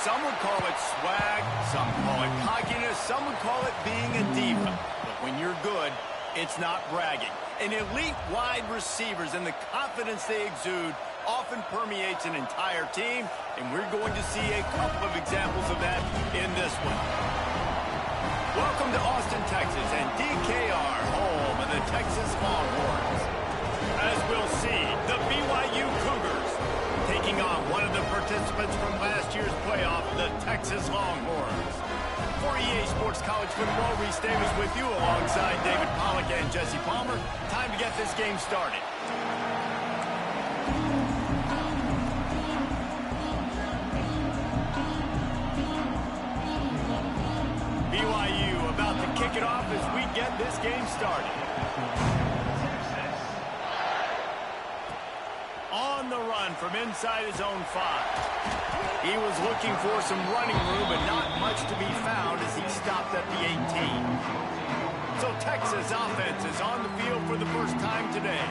Some would call it swag, some call it cockiness, some would call it being a diva. But when you're good, it's not bragging. And elite wide receivers and the confidence they exude often permeates an entire team, and we're going to see a couple of examples of that in this one. Welcome to Austin, Texas, and DKR, home of the Texas Longhorns. As we'll see, the BYU Cougars taking on one of the participants from last year's playoff, the Texas Longhorns. For EA Sports College Football, Reese Davis with you alongside David Pollack and Jesse Palmer. Time to get this game started. BYU about to kick it off as we get this game started. On the run from inside his own 5. He was looking for some running room, but not much to be found as he stopped at the 18. So Texas offense is on the field for the first time today.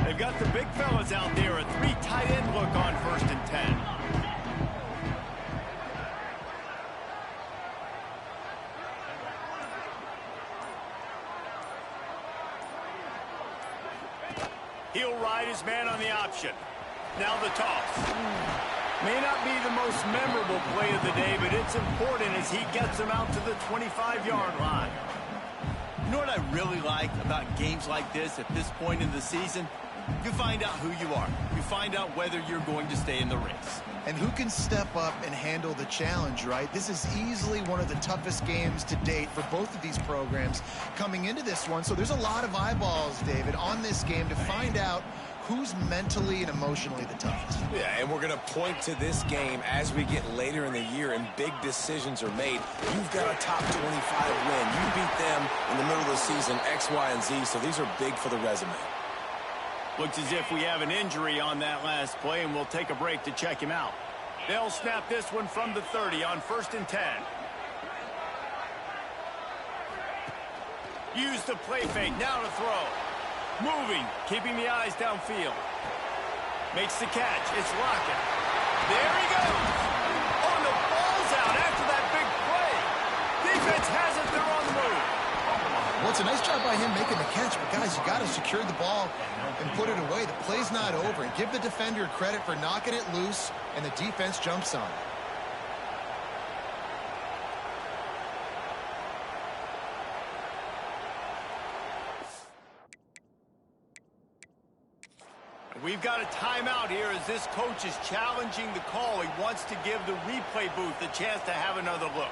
They've got the big fellas out there, a 3 tight end look on 1st and 10. He'll ride his man on the option. Now the toss. May not be the most memorable play of the day, but it's important as he gets him out to the 25-yard line. You know what I really like about games like this at this point in the season? You find out who you are. You find out whether you're going to stay in the race. And who can step up and handle the challenge, right? This is easily one of the toughest games to date for both of these programs coming into this one. So there's a lot of eyeballs, David, on this game to find out who's mentally and emotionally the toughest. Yeah, and we're going to point to this game as we get later in the year and big decisions are made. You've got a top 25 win. You beat them in the middle of the season, X, Y, and Z, so these are big for the resume. Looks as if we have an injury on that last play, and we'll take a break to check him out. They'll snap this one from the 30 on 1st and 10. Use the play fake, now to throw. Moving, keeping the eyes downfield. Makes the catch, it's Lockett. There he goes! Oh, the ball's out after that big play. Defense has it, they're on the move. Well, it's a nice job by him making the catch, but guys, you got to secure the ball and put it away. The play's not over, and give the defender credit for knocking it loose, and the defense jumps on it. We've got a timeout here as this coach is challenging the call. He wants to give the replay booth a chance to have another look.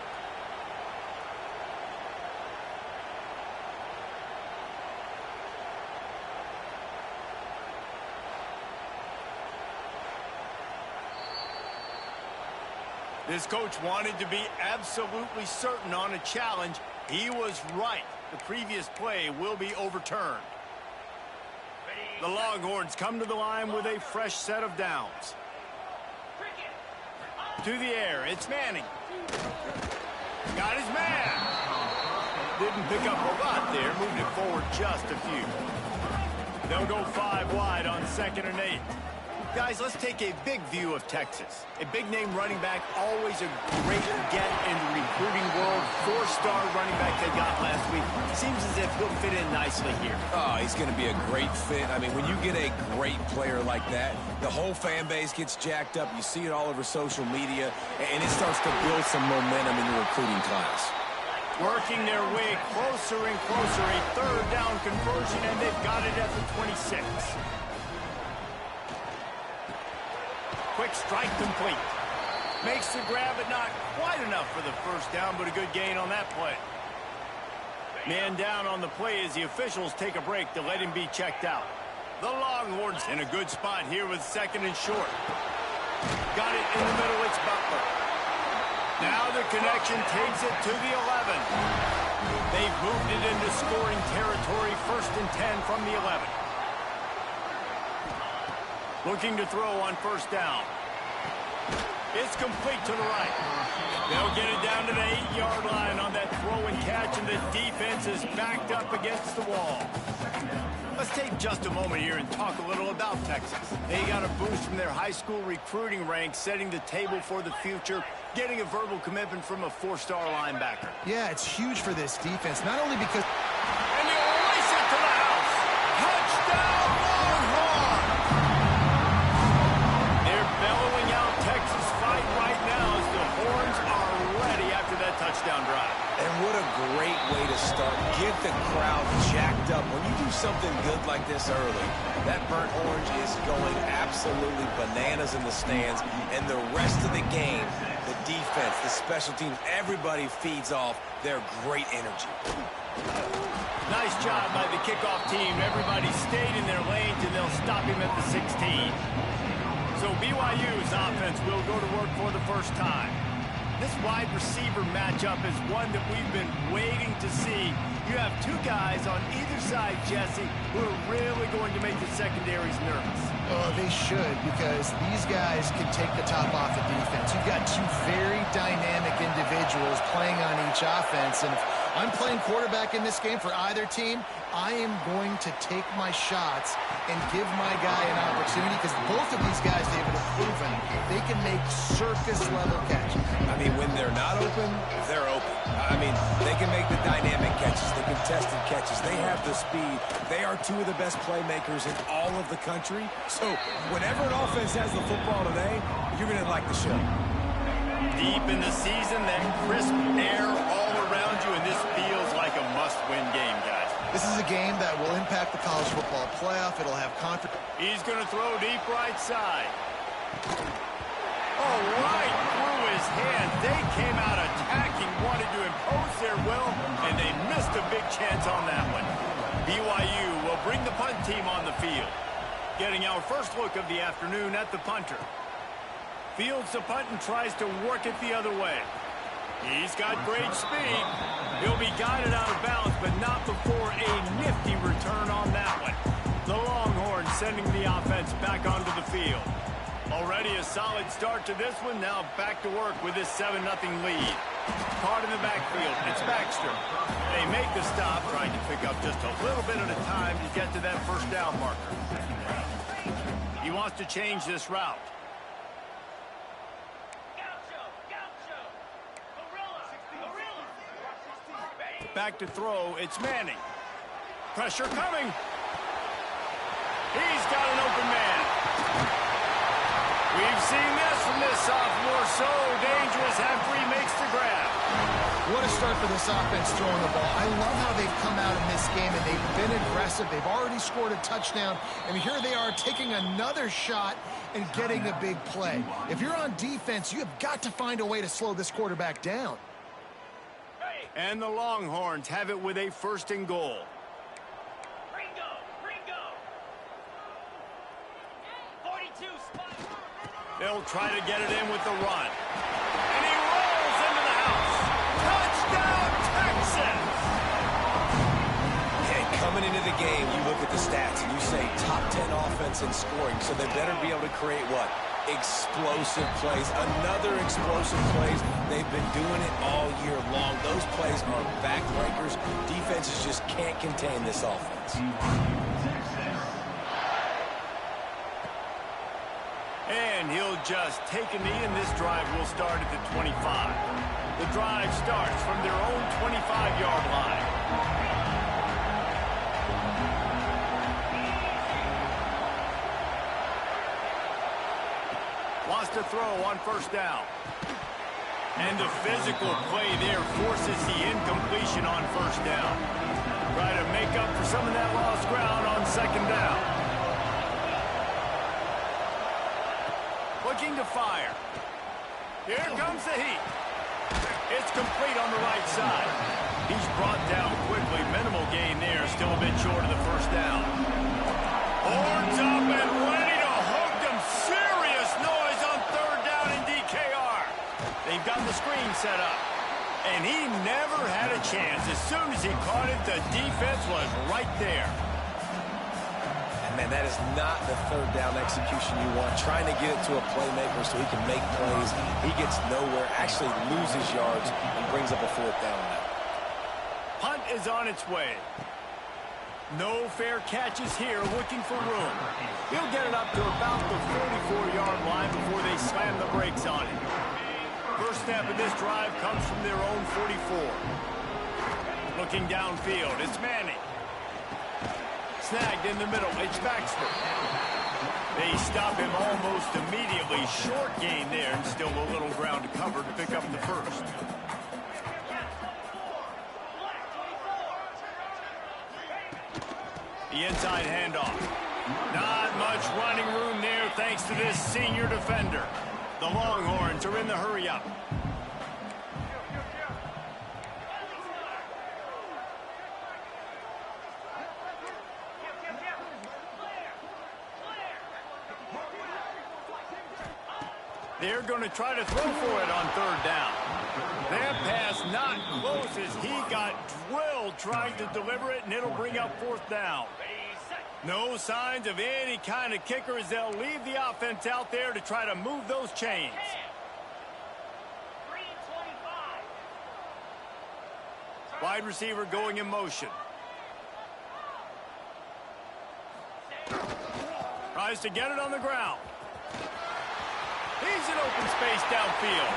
This coach wanted to be absolutely certain on a challenge. He was right. The previous play will be overturned. The Longhorns come to the line with a fresh set of downs. To the air, it's Manning. Got his man. Didn't pick up a lot there, moved it forward just a few. They'll go 5 wide on 2nd and 8. Guys, let's take a big view of Texas. A big-name running back, always a great get in the recruiting world. 4-star running back they got last week. Seems as if he'll fit in nicely here. Oh, he's going to be a great fit. I mean, when you get a great player like that, the whole fan base gets jacked up. You see it all over social media, and it starts to build some momentum in the recruiting class. Working their way closer and closer. A 3rd down conversion, and they've got it at the 26. Quick strike complete. Makes the grab, but not quite enough for the 1st down, but a good gain on that play. Man down on the play as the officials take a break to let him be checked out. The Longhorns in a good spot here with 2nd and short. Got it in the middle, it's Butler. Now the connection takes it to the 11. They've moved it into scoring territory, 1st and 10 from the 11. Looking to throw on 1st down. It's complete to the right. They'll get it down to the 8-yard line on that throw and catch, and the defense is backed up against the wall. Let's take just a moment here and talk a little about Texas. They got a boost from their high school recruiting ranks, setting the table for the future, getting a verbal commitment from a 4-star linebacker. Yeah, it's huge for this defense, not only because... And they'll race it to the house. Touchdown, Longhorn! They're bellowing out Texas fight right now as the Horns are ready after that touchdown drive. And what a great way to start. Get the crowd jacked up. When you do something good like this early, that burnt orange is going absolutely bananas in the stands. And the rest of the game, the defense, the special teams, everybody feeds off their great energy. Nice job by the kickoff team. Everybody stayed in their lanes, and they'll stop him at the 16. So BYU's offense will go to work for the first time. This wide receiver matchup is one that we've been waiting to see. You have two guys on either side, Jesse, who are really going to make the secondaries nervous. Oh, they should, because these guys can take the top off the defense. You've got two very dynamic individuals playing on each offense, and if I'm playing quarterback in this game for either team, I am going to take my shots and give my guy an opportunity, because both of these guys, David, have proven they can make circus-level catches. I mean, when they're not open, they're open. I mean, they can make the dynamic catches, the contested catches. They have the speed. They are two of the best playmakers in all of the country. So whenever an offense has the football today, you're going to like the show. Deep in the season, that crisp air all around you, and this feels like a must-win game, guys. This is a game that will impact the college football playoff. It'll have conference. He's going to throw deep right side. Oh, right through his hand. They came out attacking, wanted to impose their will, and they missed a big chance on that one. BYU will bring the punt team on the field. Getting our first look of the afternoon at the punter. Fields the punt and tries to work it the other way. He's got great speed. He'll be guided out of bounds, but not before a nifty return on that one. The Longhorns sending the offense back onto the field. Already a solid start to this one. Now back to work with this 7-0 lead. Caught in the backfield. It's Baxter. They make the stop, trying to pick up just a little bit at a time to get to that first down marker. He wants to change this route. Back to throw. It's Manning. Pressure coming. He's got an open man. We've seen this from this sophomore. So dangerous after he makes the grab. What a start for this offense throwing the ball. I love how they've come out in this game, and they've been aggressive. They've already scored a touchdown, and here they are taking another shot and getting a big play. If you're on defense, you have got to find a way to slow this quarterback down. And the Longhorns have it with a 1st and goal. They'll try to get it in with the run. And he rolls into the house. Touchdown, Texas! And coming into the game, you look at the stats and you say top 10 offense in scoring, so they better be able to create what? Explosive plays. Another explosive plays. They've been doing it all year long. Those plays are backbreakers. Defenses just can't contain this offense. And he'll just take a knee, and this drive will start at the 25. The drive starts from their own 25-yard line. Wants to throw on 1st down. And the physical play there forces the incompletion on 1st down. Try to make up for some of that lost ground on 2nd down. Looking to fire. Here comes the heat. It's complete on the right side. He's brought down quickly. Minimal gain there. Still a bit short of the 1st down. Horns up and ready to hook them. Serious noise on 3rd down in DKR. They've got the screen set up. And he never had a chance. As soon as he caught it, the defense was right there. Man, that is not the third down execution you want. Trying to get it to a playmaker so he can make plays. He gets nowhere, actually loses yards, and brings up a fourth down now. Punt is on its way. No fair catches here, looking for room. He'll get it up to about the 44-yard line before they slam the brakes on it. First snap of this drive comes from their own 44. Looking downfield, it's Manning. Snagged in the middle, it's Baxter. They stop him almost immediately. Short gain there, and still a little ground to cover to pick up the first. The inside handoff. Not much running room there thanks to this senior defender. The Longhorns are in the hurry-up. They're going to try to throw for it on third down. That pass not close as he got drilled trying to deliver it, and it'll bring up fourth down. No signs of any kind of kicker as they'll leave the offense out there to try to move those chains. Wide receiver going in motion. Tries to get it on the ground. He's in open space downfield.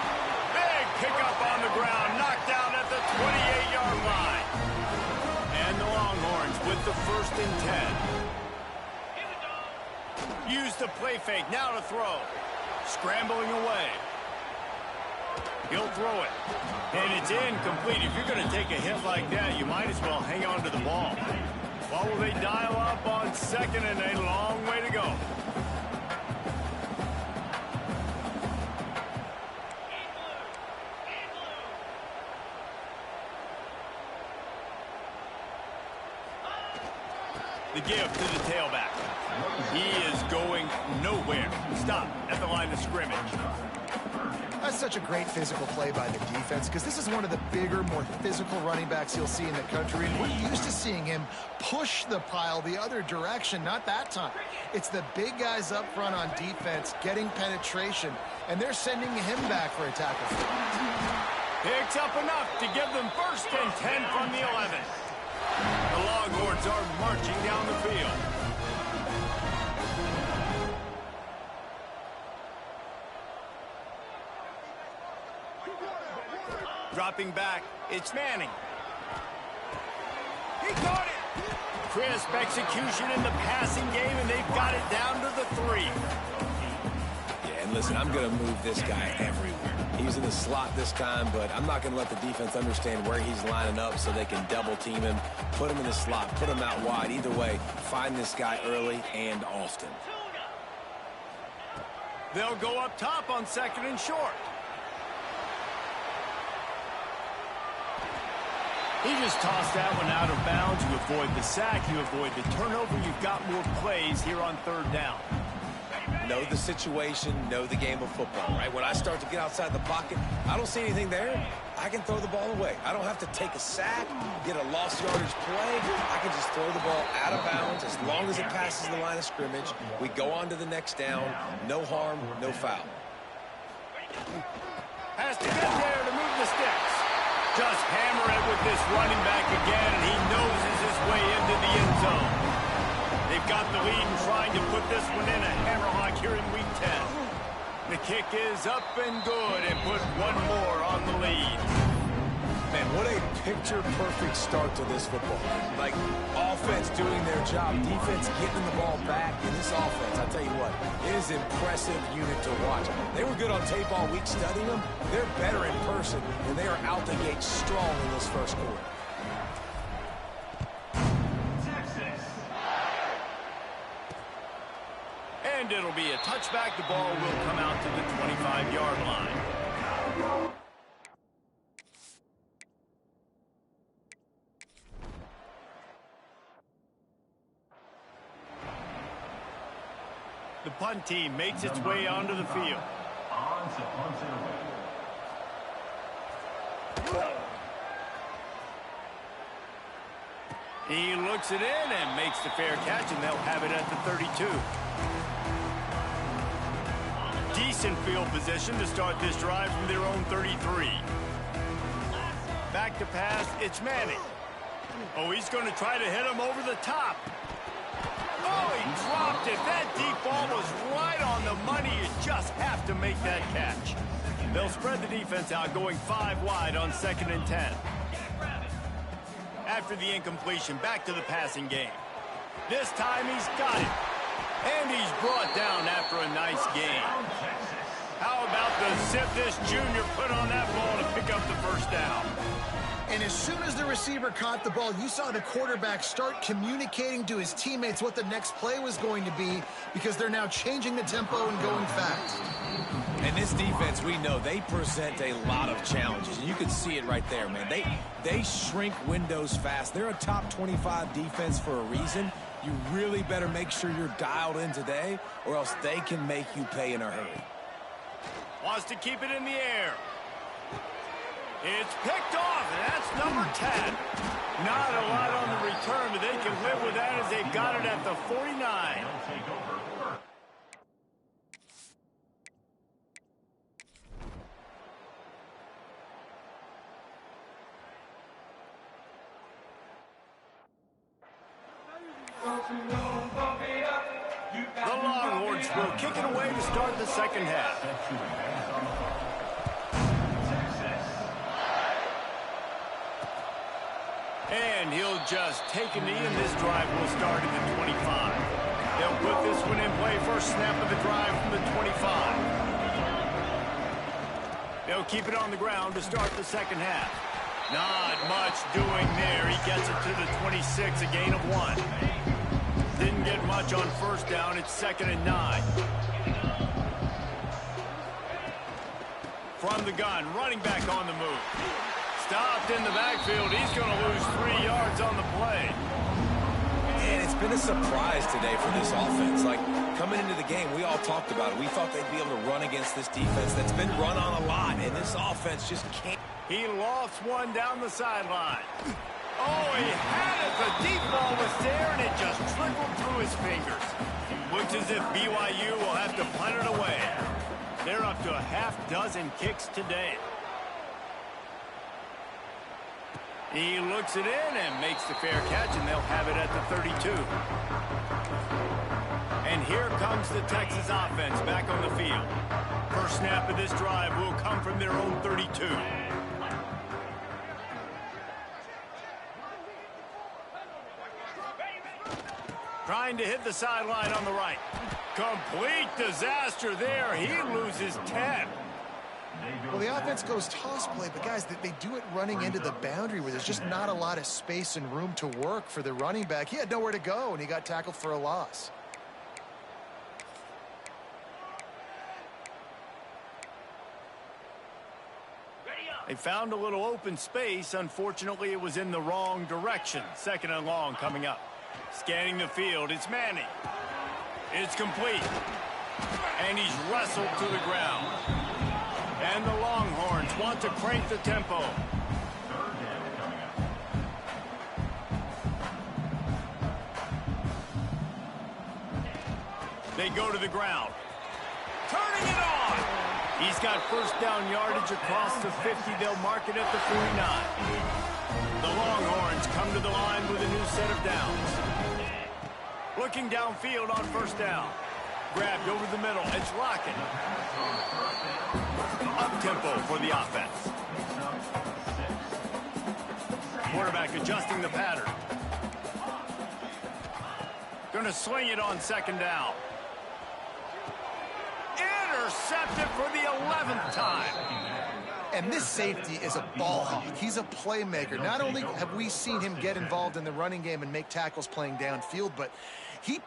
Big pickup on the ground, knocked down at the 28-yard line. And the Longhorns with the 1st and 10. Use the play fake, now to throw. Scrambling away. He'll throw it. And it's incomplete. If you're going to take a hit like that, you might as well hang on to the ball. What will they dial up on second, and a long way to go. The give to the tailback. He is going nowhere. Stop at the line of scrimmage. That's such a great physical play by the defense because this is one of the bigger, more physical running backs you'll see in the country. And we're used to seeing him push the pile the other direction. Not that time. It's the big guys up front on defense getting penetration, and they're sending him back for a tackle. Picks up enough to give them 1st and 10 from the 11. The Longhorns are marching down the field. Dropping back, it's Manning. He caught it. Crisp execution in the passing game, and they've got it down to the 3. Yeah, and listen, I'm going to move this guy everywhere. He's in the slot this time, but I'm not going to let the defense understand where he's lining up so they can double team him, put him in the slot, put him out wide. Either way, find this guy early and often. They'll go up top on 2nd and short. He just tossed that one out of bounds. You avoid the sack, you avoid the turnover. You've got more plays here on 3rd down. Know the situation, know the game of football, right? When I start to get outside the pocket, I don't see anything there. I can throw the ball away. I don't have to take a sack, get a lost yardage play. I can just throw the ball out of bounds as long as it passes the line of scrimmage. We go on to the next down. No harm, no foul. Has to get there to move the sticks. Just hammer it with this running back again, and he noses his way into the end zone. They've got the lead and trying to put this one in a hammerlock here in week 10. The kick is up and good, and put one more on the lead. Man, what a picture-perfect start to this football. Like, offense doing their job, defense getting the ball back. In this offense, I'll tell you what, it is an impressive unit to watch. They were good on tape all week studying them. They're better in person, and they are out the gate strong in this first quarter. And it'll be a touchback. The ball will come out to the 25-yard line. The punt team makes its way onto the field. He looks it in and makes the fair catch, and they'll have it at the 32. Decent field position to start this drive from their own 33. Back to pass, it's Manning. Oh, he's going to try to hit him over the top. Oh, he dropped it. That deep ball was right on the money. You just have to make that catch. They'll spread the defense out, going 5 wide on 2nd and 10. After the incompletion, back to the passing game. This time he's got it. And he's brought down after a nice gain. How about the zip this junior put on that ball to pick up the first down? And as soon as the receiver caught the ball, you saw the quarterback start communicating to his teammates what the next play was going to be, because they're now changing the tempo and going fast. And this defense, we know, they present a lot of challenges. And you can see it right there, man. They shrink windows fast. They're a top 25 defense for a reason. You really better make sure you're dialed in today, or else they can make you pay in a hurry. Wants to keep it in the air. It's picked off, and that's number 10. Not a lot on the return, but they can live with that as they've got it at the 49. The Longhorns will kick it away to start the second half. And he'll just take a knee, and this drive will start at the 25. They'll put this one in play. First snap of the drive from the 25. They'll keep it on the ground to start the second half. Not much doing there. He gets it to the 26, a gain of 1. Didn't get much on first down. It's 2nd and 9. From the gun, running back on the move. Stopped in the backfield. He's going to lose 3 yards on the play. And it's been a surprise today for this offense. Like, coming into the game, we all talked about it. We thought they'd be able to run against this defense that's been run on a lot, and this offense just can't. He lofts one down the sideline. Oh, he had it. The deep ball was there, and it just trickled through his fingers. Looks as if BYU will have to punt it away. They're up to a half-dozen kicks today. He looks it in and makes the fair catch, and they'll have it at the 32. And here comes the Texas offense back on the field. First snap of this drive will come from their own 32. Trying to hit the sideline on the right. Complete disaster there. He loses 10. Well, the offense goes toss play, but guys, they do it running into the boundary where there's just not a lot of space and room to work for the running back. He had nowhere to go, and he got tackled for a loss. They found a little open space. Unfortunately, it was in the wrong direction. 2nd and long coming up. Scanning the field, it's Manning. It's complete. And he's wrestled to the ground. And the Longhorns want to crank the tempo. They go to the ground. Turning it on. He's got first down yardage across the 50. They'll mark it at the 49. The Longhorns come to the line with a new set of downs. Looking downfield on first down. Grabbed over the middle. It's Lockett. Up-tempo for the offense. Quarterback adjusting the pattern. Going to sling it on 2nd down. Intercepted for the 11th time. And this safety is a ball hawk. He's a playmaker. Not only have we seen him get involved in the running game and make tackles playing downfield, but he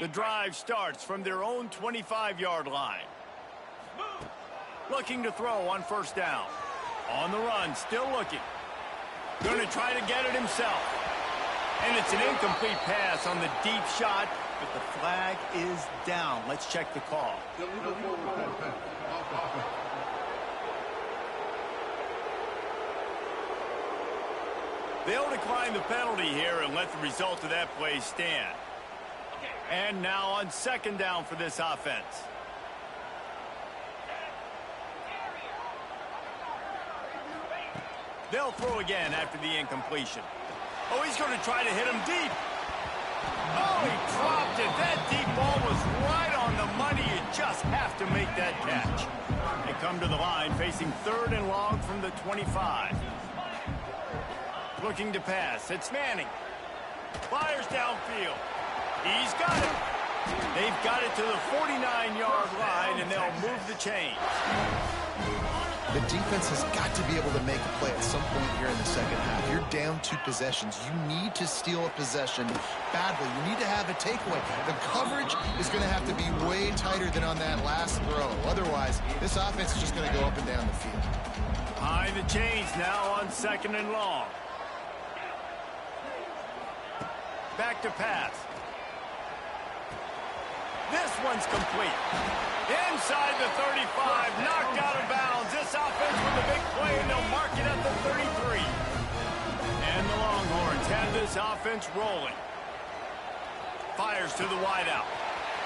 The drive starts from their own 25-yard line. Looking to throw on first down. On the run, still looking. Going to try to get it himself. And it's an incomplete pass on the deep shot, but the flag is down. Let's check the call. They'll decline the penalty here and let the result of that play stand. And now on second down for this offense. They'll throw again after the incompletion. Oh, he's going to try to hit him deep. Oh, he dropped it. That deep ball was right on the money. You just have to make that catch. They come to the line facing third and long from the 25. Looking to pass. It's Manning. Fires downfield. He's got it. They've got it to the 49-yard line, and they'll move the chains. The defense has got to be able to make a play at some point here in the second half. You're down 2 possessions. You need to steal a possession badly. You need to have a takeaway. The coverage is going to have to be way tighter than on that last throw. Otherwise, this offense is just going to go up and down the field. Behind the chains now on second and long. Back to pass. This one's complete. Inside the 35, knocked out of bounds. This offense with a big play, and they'll mark it at the 33. And the Longhorns have this offense rolling. Fires to the wideout.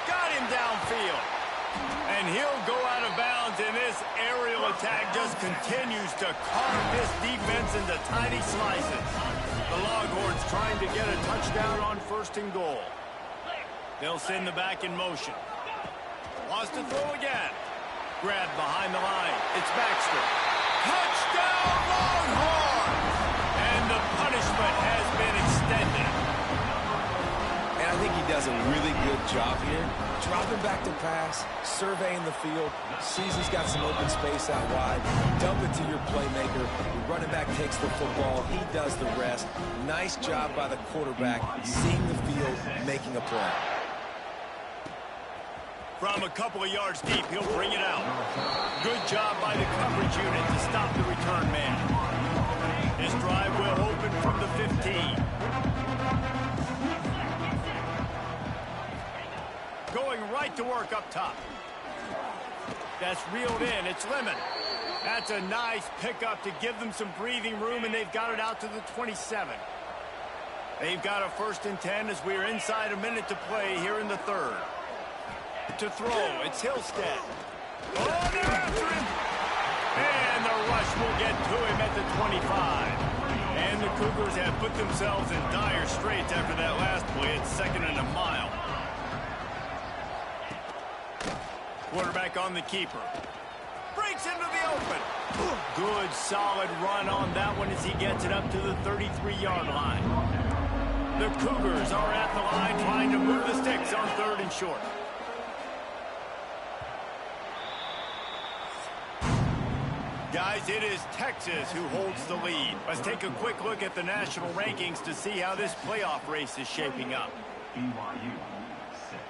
Got him downfield. And he'll go out of bounds, and this aerial attack just continues to carve this defense into tiny slices. The Longhorns trying to get a touchdown on first and goal. They'll send the back in motion. Wants to throw again. Grabbed behind the line. It's Baxter. Touchdown, Longhorns! And the punishment has been extended. And I think he does a really good job here. Dropping back to pass, surveying the field, sees he's got some open space out wide. Dump it to your playmaker. The running back takes the football. He does the rest. Nice job by the quarterback, seeing the field, making a play. From a couple of yards deep, he'll bring it out. Good job by the coverage unit to stop the return man. This drive will open from the 15. Going right to work up top. That's reeled in. It's Lemon. That's a nice pickup to give them some breathing room, and they've got it out to the 27. They've got a 1st and 10 as we are inside a minute to play here in the third. To throw, it's Hillstead. Oh, they're after him! And the rush will get to him at the 25. And the Cougars have put themselves in dire straits after that last play. It's 2nd and a mile. Quarterback on the keeper. Breaks into the open. Good, solid run on that one as he gets it up to the 33-yard line. The Cougars are at the line trying to move the sticks on 3rd and short. Guys, it is Texas who holds the lead. Let's take a quick look at the national rankings to see how this playoff race is shaping up. BYU 6.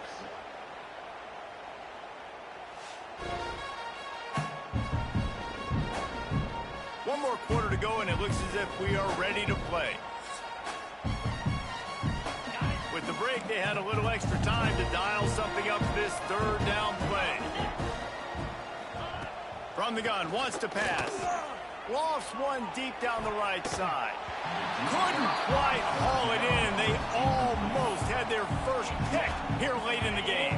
One more quarter to go, and it looks as if we are ready to play. With the break, they had a little extra time to dial something up for this 3rd down play. From the gun, wants to pass. Lofts one deep down the right side. Couldn't quite haul it in. They almost had their first pick here late in the game.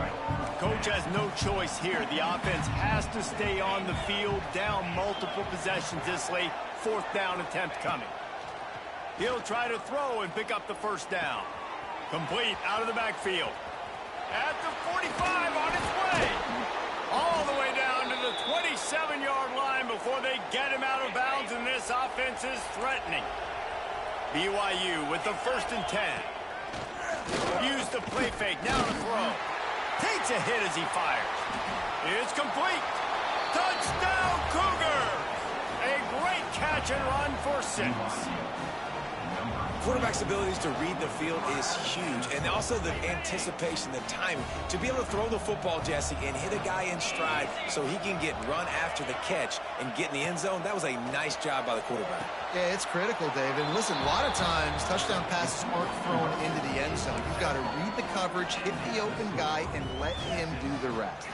Coach has no choice here. The offense has to stay on the field, down multiple possessions this late. 4th down attempt coming. He'll try to throw and pick up the 1st down. Complete out of the backfield. At the 45 on his way. All the way down to the 27-yard line before they get him out of bounds, and this offense is threatening. BYU with the 1st and 10. Use the play fake, now to throw. Takes a hit as he fires. It's complete. Touchdown, Cougars! A great catch and run for 6. quarterback's abilities to read the field is huge, and also the anticipation, the timing. To be able to throw the football, Jesse, and hit a guy in stride so he can get run after the catch and get in the end zone, that was a nice job by the quarterback. Yeah, it's critical, David. And listen, a lot of times touchdown passes aren't thrown into the end zone. You've got to read the coverage, hit the open guy, and let him do the rest.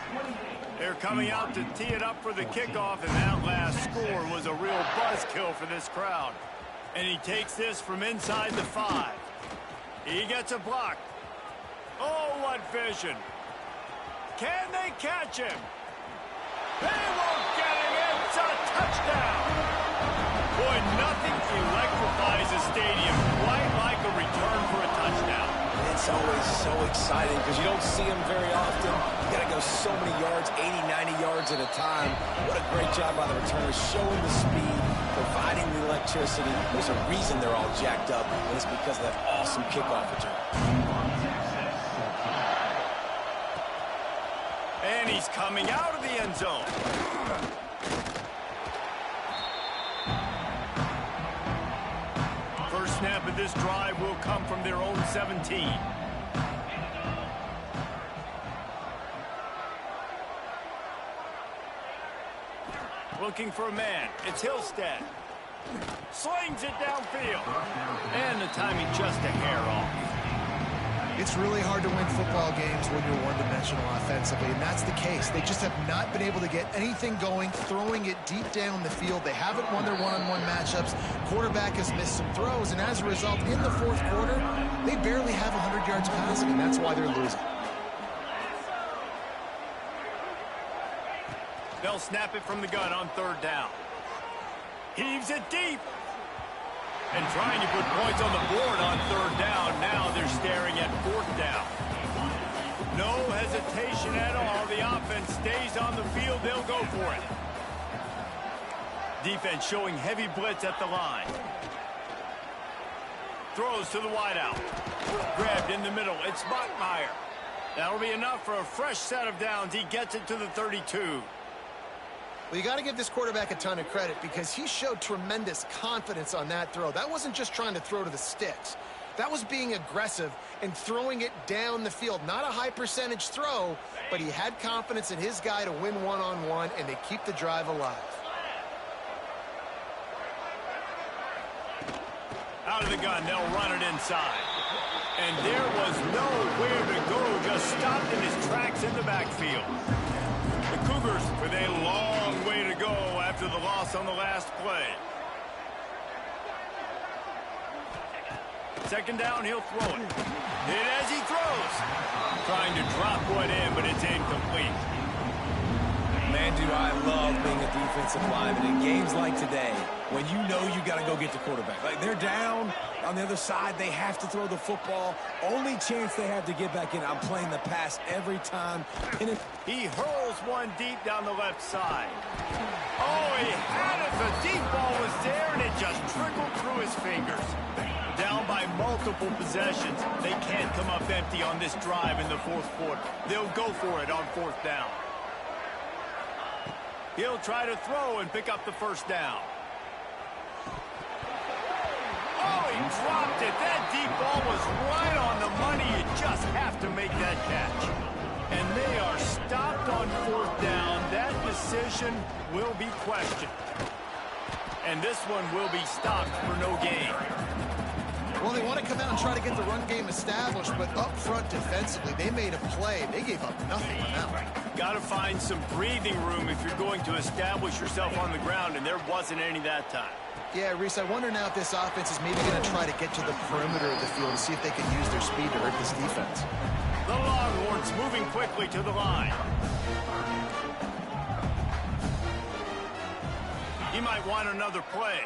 They're coming out to tee it up for the kickoff, and that last score was a real buzzkill for this crowd. And he takes this from inside the 5. He gets a block. Oh, what vision. Can they catch him? They won't get him. It's a touchdown. Boy, nothing electrifies a stadium quite like a return for a touchdown. It's always so exciting because you don't see them very often. You got to go so many yards, 80, 90 yards at a time. What a great job by the returners, showing the speed, providing the electricity. There's a reason they're all jacked up, and it's because of that awesome kickoff return. And he's coming out of the end zone. First snap of this drive will come from their own 17. Looking for a man. It's Hillstead. Slings it downfield. And the timing just a hair off. It's really hard to win football games when you're one-dimensional offensively, and that's the case. They just have not been able to get anything going, throwing it deep down the field. They haven't won their one-on-one matchups. Quarterback has missed some throws, and as a result, in the fourth quarter, they barely have 100 yards passing, and that's why they're losing. They'll snap it from the gun on third down. Heaves it deep. And trying to put points on the board on third down. Now they're staring at fourth down. No hesitation at all. The offense stays on the field. They'll go for it. Defense showing heavy blitz at the line. Throws to the wideout. Grabbed in the middle. It's Bachmeier. That'll be enough for a fresh set of downs. He gets it to the 32. Well, you got to give this quarterback a ton of credit because he showed tremendous confidence on that throw. That wasn't just trying to throw to the sticks. That was being aggressive and throwing it down the field. Not a high percentage throw, but he had confidence in his guy to win one-on-one, and they keep the drive alive. Out of the gun, they'll run it inside. And there was nowhere to go, just stopped in his tracks in the backfield. The Cougars with a long way to go after the loss on the last play. Second down, he'll throw it. Hit as he throws. Trying to drop one in, but it's incomplete. Man, do I love being a defensive lineman in games like today when you know you got to go get the quarterback. Like, they're down on the other side. They have to throw the football. Only chance they have to get back in. I'm playing the pass every time. And he hurls one deep down the left side. Oh, he had it. The deep ball was there, and it just trickled through his fingers. Down by multiple possessions. They can't come up empty on this drive in the fourth quarter. They'll go for it on fourth down. He'll try to throw and pick up the first down. Oh, he dropped it. That deep ball was right on the money. You just have to make that catch. And they are stopped on fourth down. That decision will be questioned. And this one will be stopped for no gain. Well, they want to come out and try to get the run game established, but up front defensively, they made a play. They gave up nothing on that one. Got to find some breathing room if you're going to establish yourself on the ground, and there wasn't any that time. Yeah, Reese, I wonder now if this offense is maybe going to try to get to the perimeter of the field and see if they can use their speed to hurt this defense. The Longhorns moving quickly to the line. He might want another play.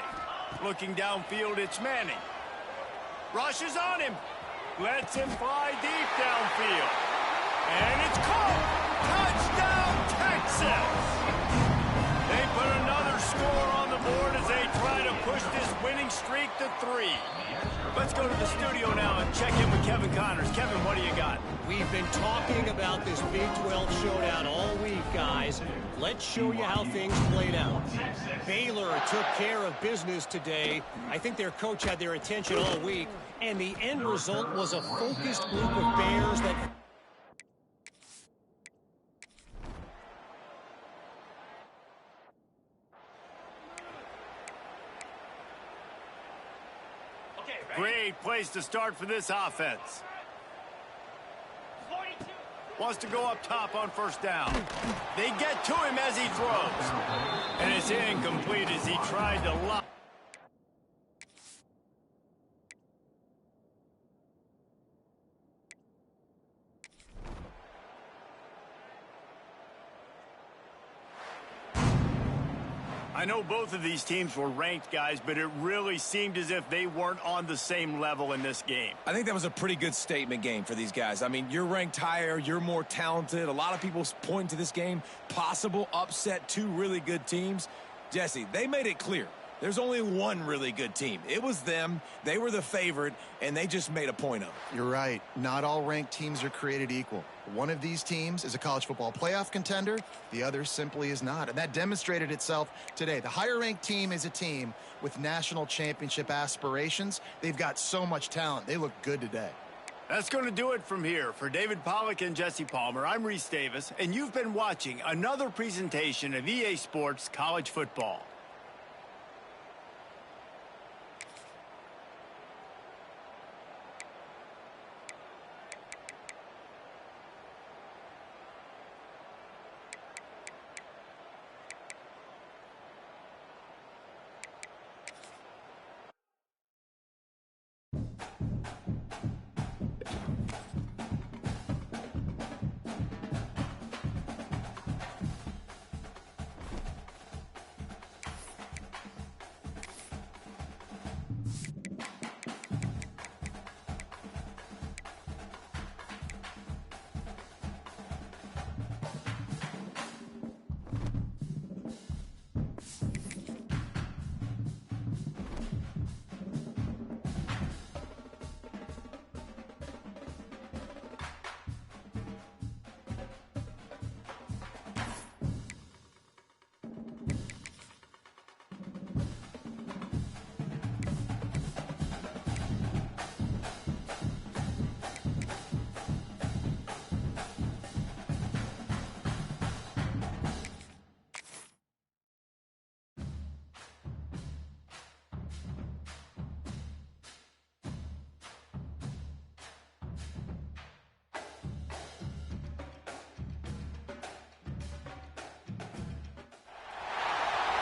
Looking downfield, it's Manning. Rushes on him. Lets him fly deep downfield. And it's caught. Touchdown, Texas. They put another score on the board as they try to push this winning streak to 3. Let's go to the studio now and check in with Kevin Connors. Kevin, what do you got? We've been talking about this Big 12 showdown all week, guys. Let's show you how things played out. Baylor took care of business today. I think their coach had their attention all week, and the end result was a focused group of Bears that... Great place to start for this offense. Wants to go up top on first down. They get to him as he throws. And it's incomplete as he tried to lock. I know both of these teams were ranked, guys, but it really seemed as if they weren't on the same level in this game. I think that was a pretty good statement game for these guys. I mean, you're ranked higher, you're more talented. A lot of people point to this game, possible upset, two really good teams. Jesse, they made it clear. There's only one really good team. It was them. They were the favorite, and they just made a point of it. You're right. Not all ranked teams are created equal. One of these teams is a college football playoff contender. The other simply is not. And that demonstrated itself today. The higher-ranked team is a team with national championship aspirations. They've got so much talent. They look good today. That's going to do it from here. For David Pollack and Jesse Palmer, I'm Reese Davis, and you've been watching another presentation of EA Sports College Football.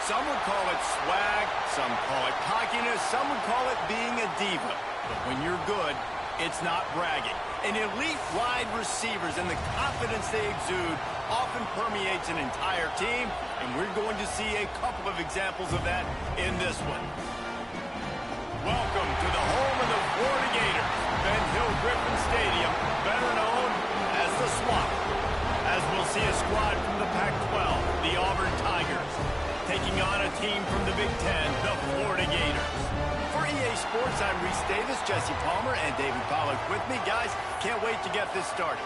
Some would call it swag, some call it cockiness, some would call it being a diva. But when you're good, it's not bragging. And elite wide receivers and the confidence they exude often permeates an entire team, and we're going to see a couple of examples of that in this one. Welcome to the home of the Florida Gators, Ben Hill Griffin Stadium, better known as the Swamp. As we'll see a squad from the Pac-12, the Auburn Tigers, taking on a team from the Big Ten, the Florida Gators. For EA Sports, I'm Reese Davis, Jesse Palmer, and David Pollack with me. Guys, can't wait to get this started.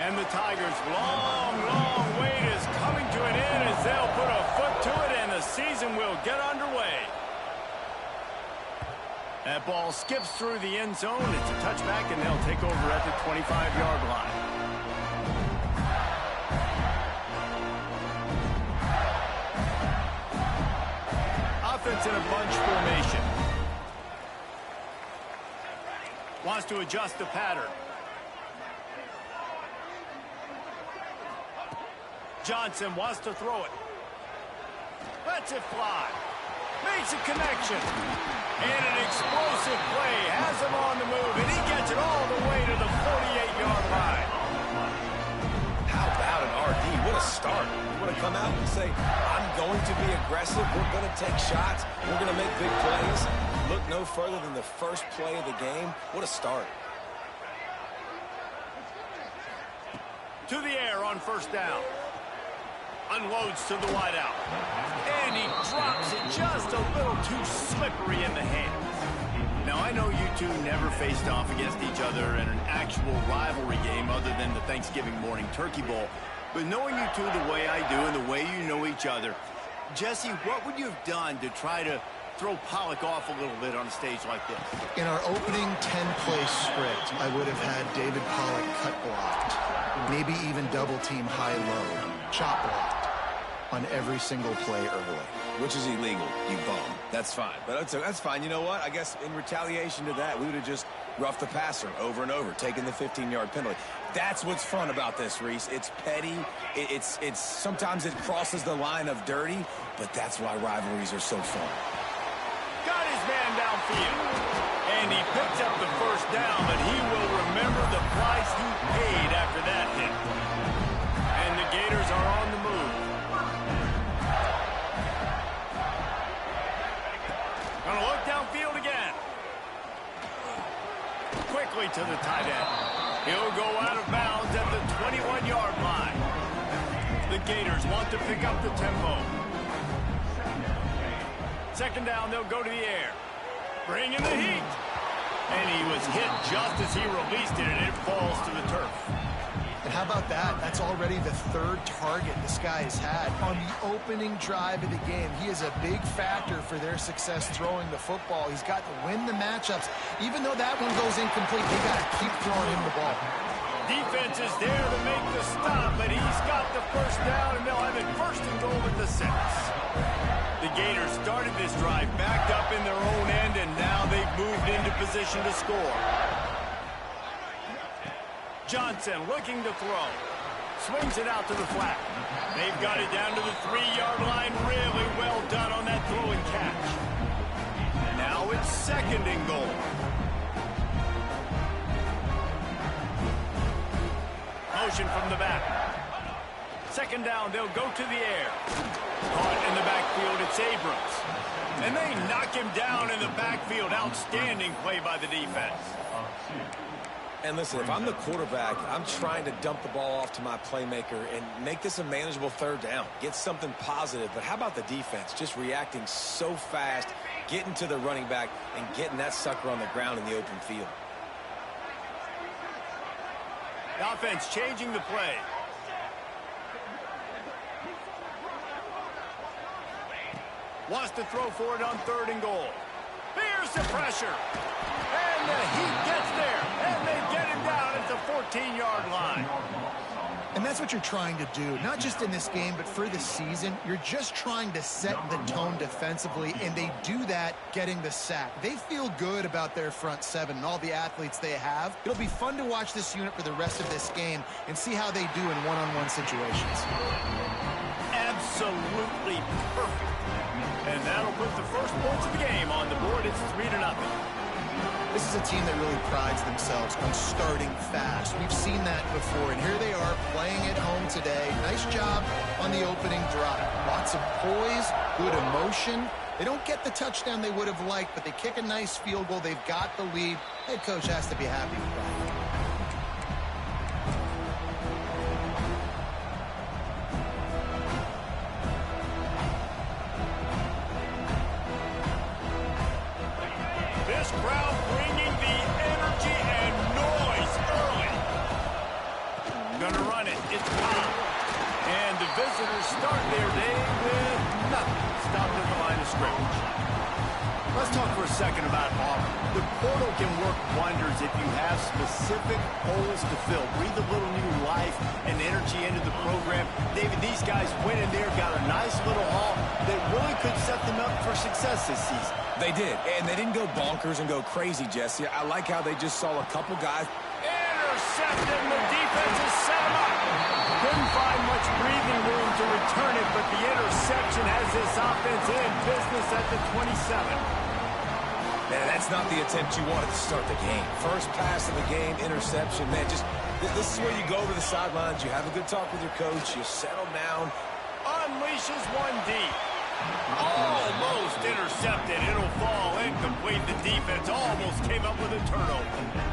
And the Tigers' long wait is coming to an end as they'll put a foot to it, and the season will get underway. That ball skips through the end zone. It's a touchback, and they'll take over at the 25-yard line. Offense in a bunch formation. Wants to adjust the pattern. Johnson wants to throw it. Lets it fly. Makes a connection. And an explosive play. Has him on the move, and he gets it all the way to the 48-yard line. How about an RD? What a start. You want to come out and say, I'm going to be aggressive. We're going to take shots. We're going to make big plays. Look no further than the first play of the game. What a start. To the air on first down. Unloads to the wideout. And he drops it just a little too slippery in the hands. Now, I know you two never faced off against each other in an actual rivalry game other than the Thanksgiving morning turkey bowl. But knowing you two the way I do and the way you know each other, Jesse, what would you have done to try to throw Pollock off a little bit on a stage like this? In our opening 10-play script, I would have had David Pollock cut blocked, maybe even double-team high-low, chop blocked on every single play early. Which is illegal, you bum. That's fine. But that's fine. You know what? I guess in retaliation to that, we would have just roughed the passer over and over, taking the 15-yard penalty. That's what's fun about this, Reese. It's petty. It's sometimes it crosses the line of dirty, but that's why rivalries are so fun. Got his man downfield. And he picks up the first down, but he will remember the price he paid after that hit. And the Gators are on the move. Gonna look downfield again. Quickly to the tight end. He'll go out of bounds at the 21-yard line. The Gators want to pick up the tempo. Second down, they'll go to the air. Bring in the heat. And he was hit just as he released it, and it falls to the turf. And how about that? That's already the third target this guy has had on the opening drive of the game. He is a big factor for their success throwing the football. He's got to win the matchups. Even though that one goes incomplete, they got to keep throwing him the ball. Defense is there to make the stop, but he's got the first down, and they'll have it first and goal at the 6. The Gators started this drive backed up in their own end, and now they've moved into position to score. Johnson looking to throw. Swings it out to the flat. They've got it down to the 3-yard line. Really well done on that throw and catch. Now it's second and goal. Motion from the back. Second down, they'll go to the air. Caught in the backfield, it's Abrams. And they knock him down in the backfield. Outstanding play by the defense. And listen, if I'm the quarterback, I'm trying to dump the ball off to my playmaker and make this a manageable third down. Get something positive. But how about the defense? Just reacting so fast, getting to the running back, and getting that sucker on the ground in the open field. The offense changing the play. Wants to throw for it on third and goal. Here's the pressure. And the heat gets there. And they get him down at the 14-yard line. And that's what you're trying to do, not just in this game, but for the season. You're just trying to set the tone defensively, and they do that getting the sack. They feel good about their front seven and all the athletes they have. It'll be fun to watch this unit for the rest of this game and see how they do in one-on-one situations. Absolutely perfect. And that'll put the first points of the game on the board. It's 3-0. This is a team that really prides themselves on starting fast. We've seen that before, and here they are playing at home today. Nice job on the opening drive. Lots of poise, good emotion. They don't get the touchdown they would have liked, but they kick a nice field goal. They've got the lead. Head coach has to be happy with that. This crowd bringing the energy and noise early. Gonna run it. It's Pop. And the visitors start their day with nothing. Stopped at the line of scrimmage. Let's talk for a second about Auburn. The portal can work wonders if you have specific holes to fill. Breathe a little new life and energy into the program. David, these guys went in there, got a nice little haul that really could set them up for success this season. They did, and they didn't go bonkers and go crazy, Jesse. I like how they just saw a couple guys. Intercepted, the defense has set him up. Couldn't find much breathing room to return it, but the interception has this offense in business at the 27. Man, that's not the attempt you wanted to start the game. First pass of the game, interception. Man, just this is where you go over the sidelines. You have a good talk with your coach. You settle down. Unleashes one deep. Almost intercepted. It'll fall incomplete. The defense almost came up with a turnover.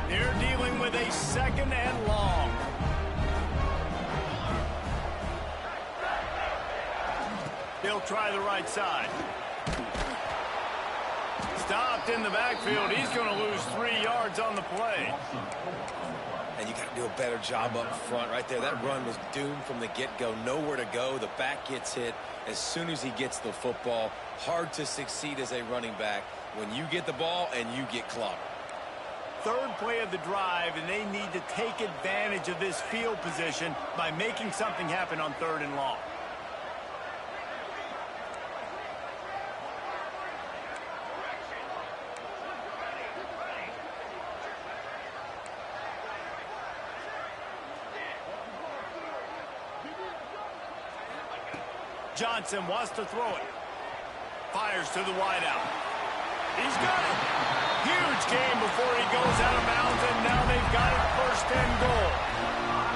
They're dealing with a second and long. They'll try the right side. Stopped blocked in the backfield. He's going to lose 3 yards on the play. And you got to do a better job up front right there. That run was doomed from the get-go. Nowhere to go. The back gets hit as soon as he gets the football. Hard to succeed as a running back when you get the ball and you get clobbered. Third play of the drive, and they need to take advantage of this field position by making something happen on 3rd and long. Johnson wants to throw it. Fires to the wideout. He's got it. Huge game before he goes out of bounds, and now they've got it 1st and goal.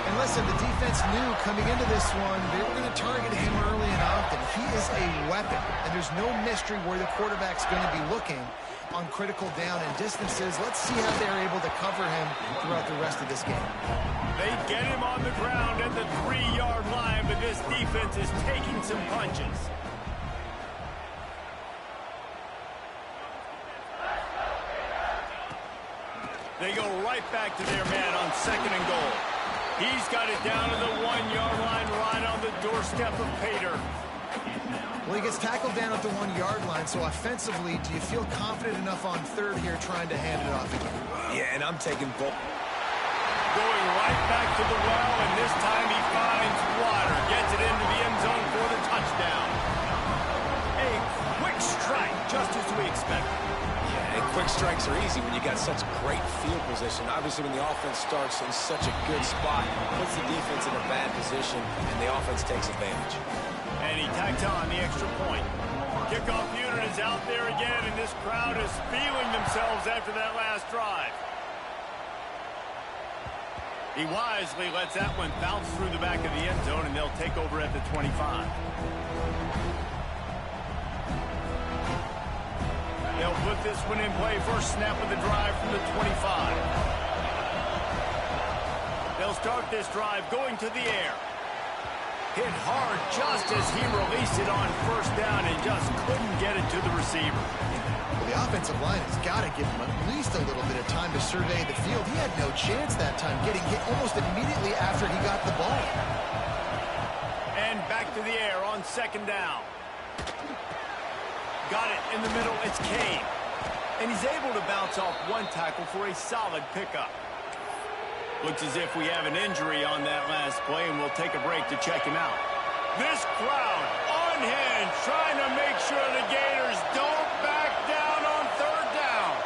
And listen, the defense knew coming into this one, they were going to target him early and often. He is a weapon, and there's no mystery where the quarterback's going to be looking on critical down and distances. Let's see how they're able to cover him throughout the rest of this game. They get him on the ground at the 3-yard line, but this defense is taking some punches. They go right back to their man on 2nd and goal. He's got it down to the 1-yard line, right on the doorstep of Pater. Well, he gets tackled down at the 1-yard line, so offensively, do you feel confident enough on 3rd here trying to hand it off again? Yeah, and I'm taking both. Going right back to the well, and this time he finds water. Gets it into the end zone for the touchdown. A quick strike, just as we expected. Yeah, and quick strikes are easy when you got such great field position. Obviously, when the offense starts in such a good spot, puts the defense in a bad position, and the offense takes advantage. And he tacked on the extra point. Kickoff unit is out there again, and this crowd is feeling themselves after that last drive. He wisely lets that one bounce through the back of the end zone, and they'll take over at the 25. They'll put this one in play. First snap of the drive from the 25. They'll start this drive going to the air. Hit hard just as he released it on 1st down and just couldn't get it to the receiver. Well, the offensive line has got to give him at least a little bit of time to survey the field. He had no chance that time, getting hit almost immediately after he got the ball. And back to the air on 2nd down. Got it in the middle. It's Kane. And he's able to bounce off one tackle for a solid pickup. Looks as if we have an injury on that last play, and we'll take a break to check him out. This crowd unhinged, trying to make sure the Gators don't back down on 3rd down.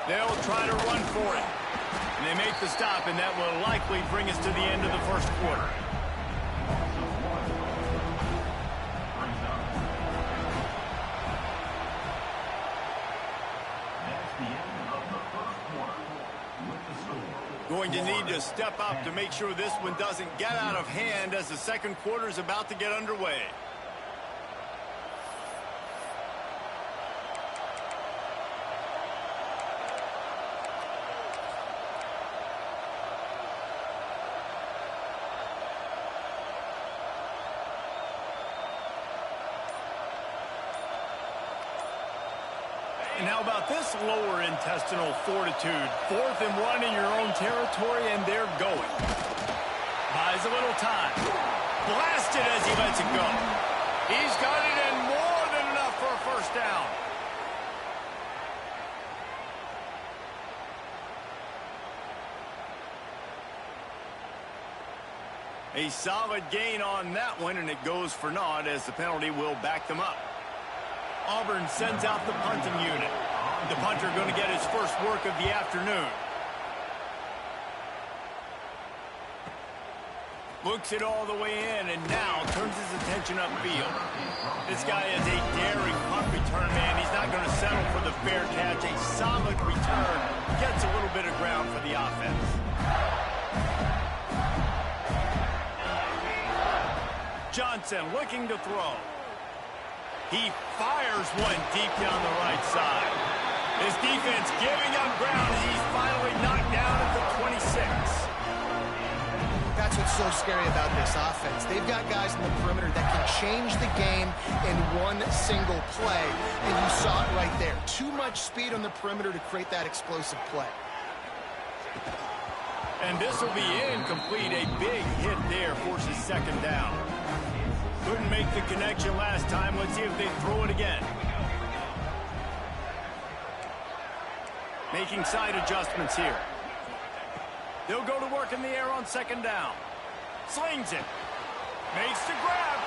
They'll try to run for it. And they make the stop, and that will likely bring us to the end of the 1st quarter. Going to need to step up to make sure this one doesn't get out of hand as the 2nd quarter is about to get underway. And how about this lower intestinal fortitude? 4th and 1 in your own territory, and they're going. Buys a little time. Blasted as he lets it go. He's got it, and more than enough for a 1st down. A solid gain on that one, and it goes for naught as the penalty will back them up. Auburn sends out the punting unit. The punter going to get his first work of the afternoon. Looks it all the way in, and now turns his attention upfield. This guy is a daring punt return man. He's not going to settle for the fair catch. A solid return. Gets a little bit of ground for the offense. Johnson looking to throw. He fires one deep down the right side. His defense giving up ground. He's finally knocked down at the 26. That's what's so scary about this offense. They've got guys in the perimeter that can change the game in one single play, and you saw it right there. Too much speed on the perimeter to create that explosive play. And this will be incomplete. A big hit there forces second down. Couldn't make the connection last time. Let's see if they throw it again. Making side adjustments here. They'll go to work in the air on second down. Slings it. Makes the grab.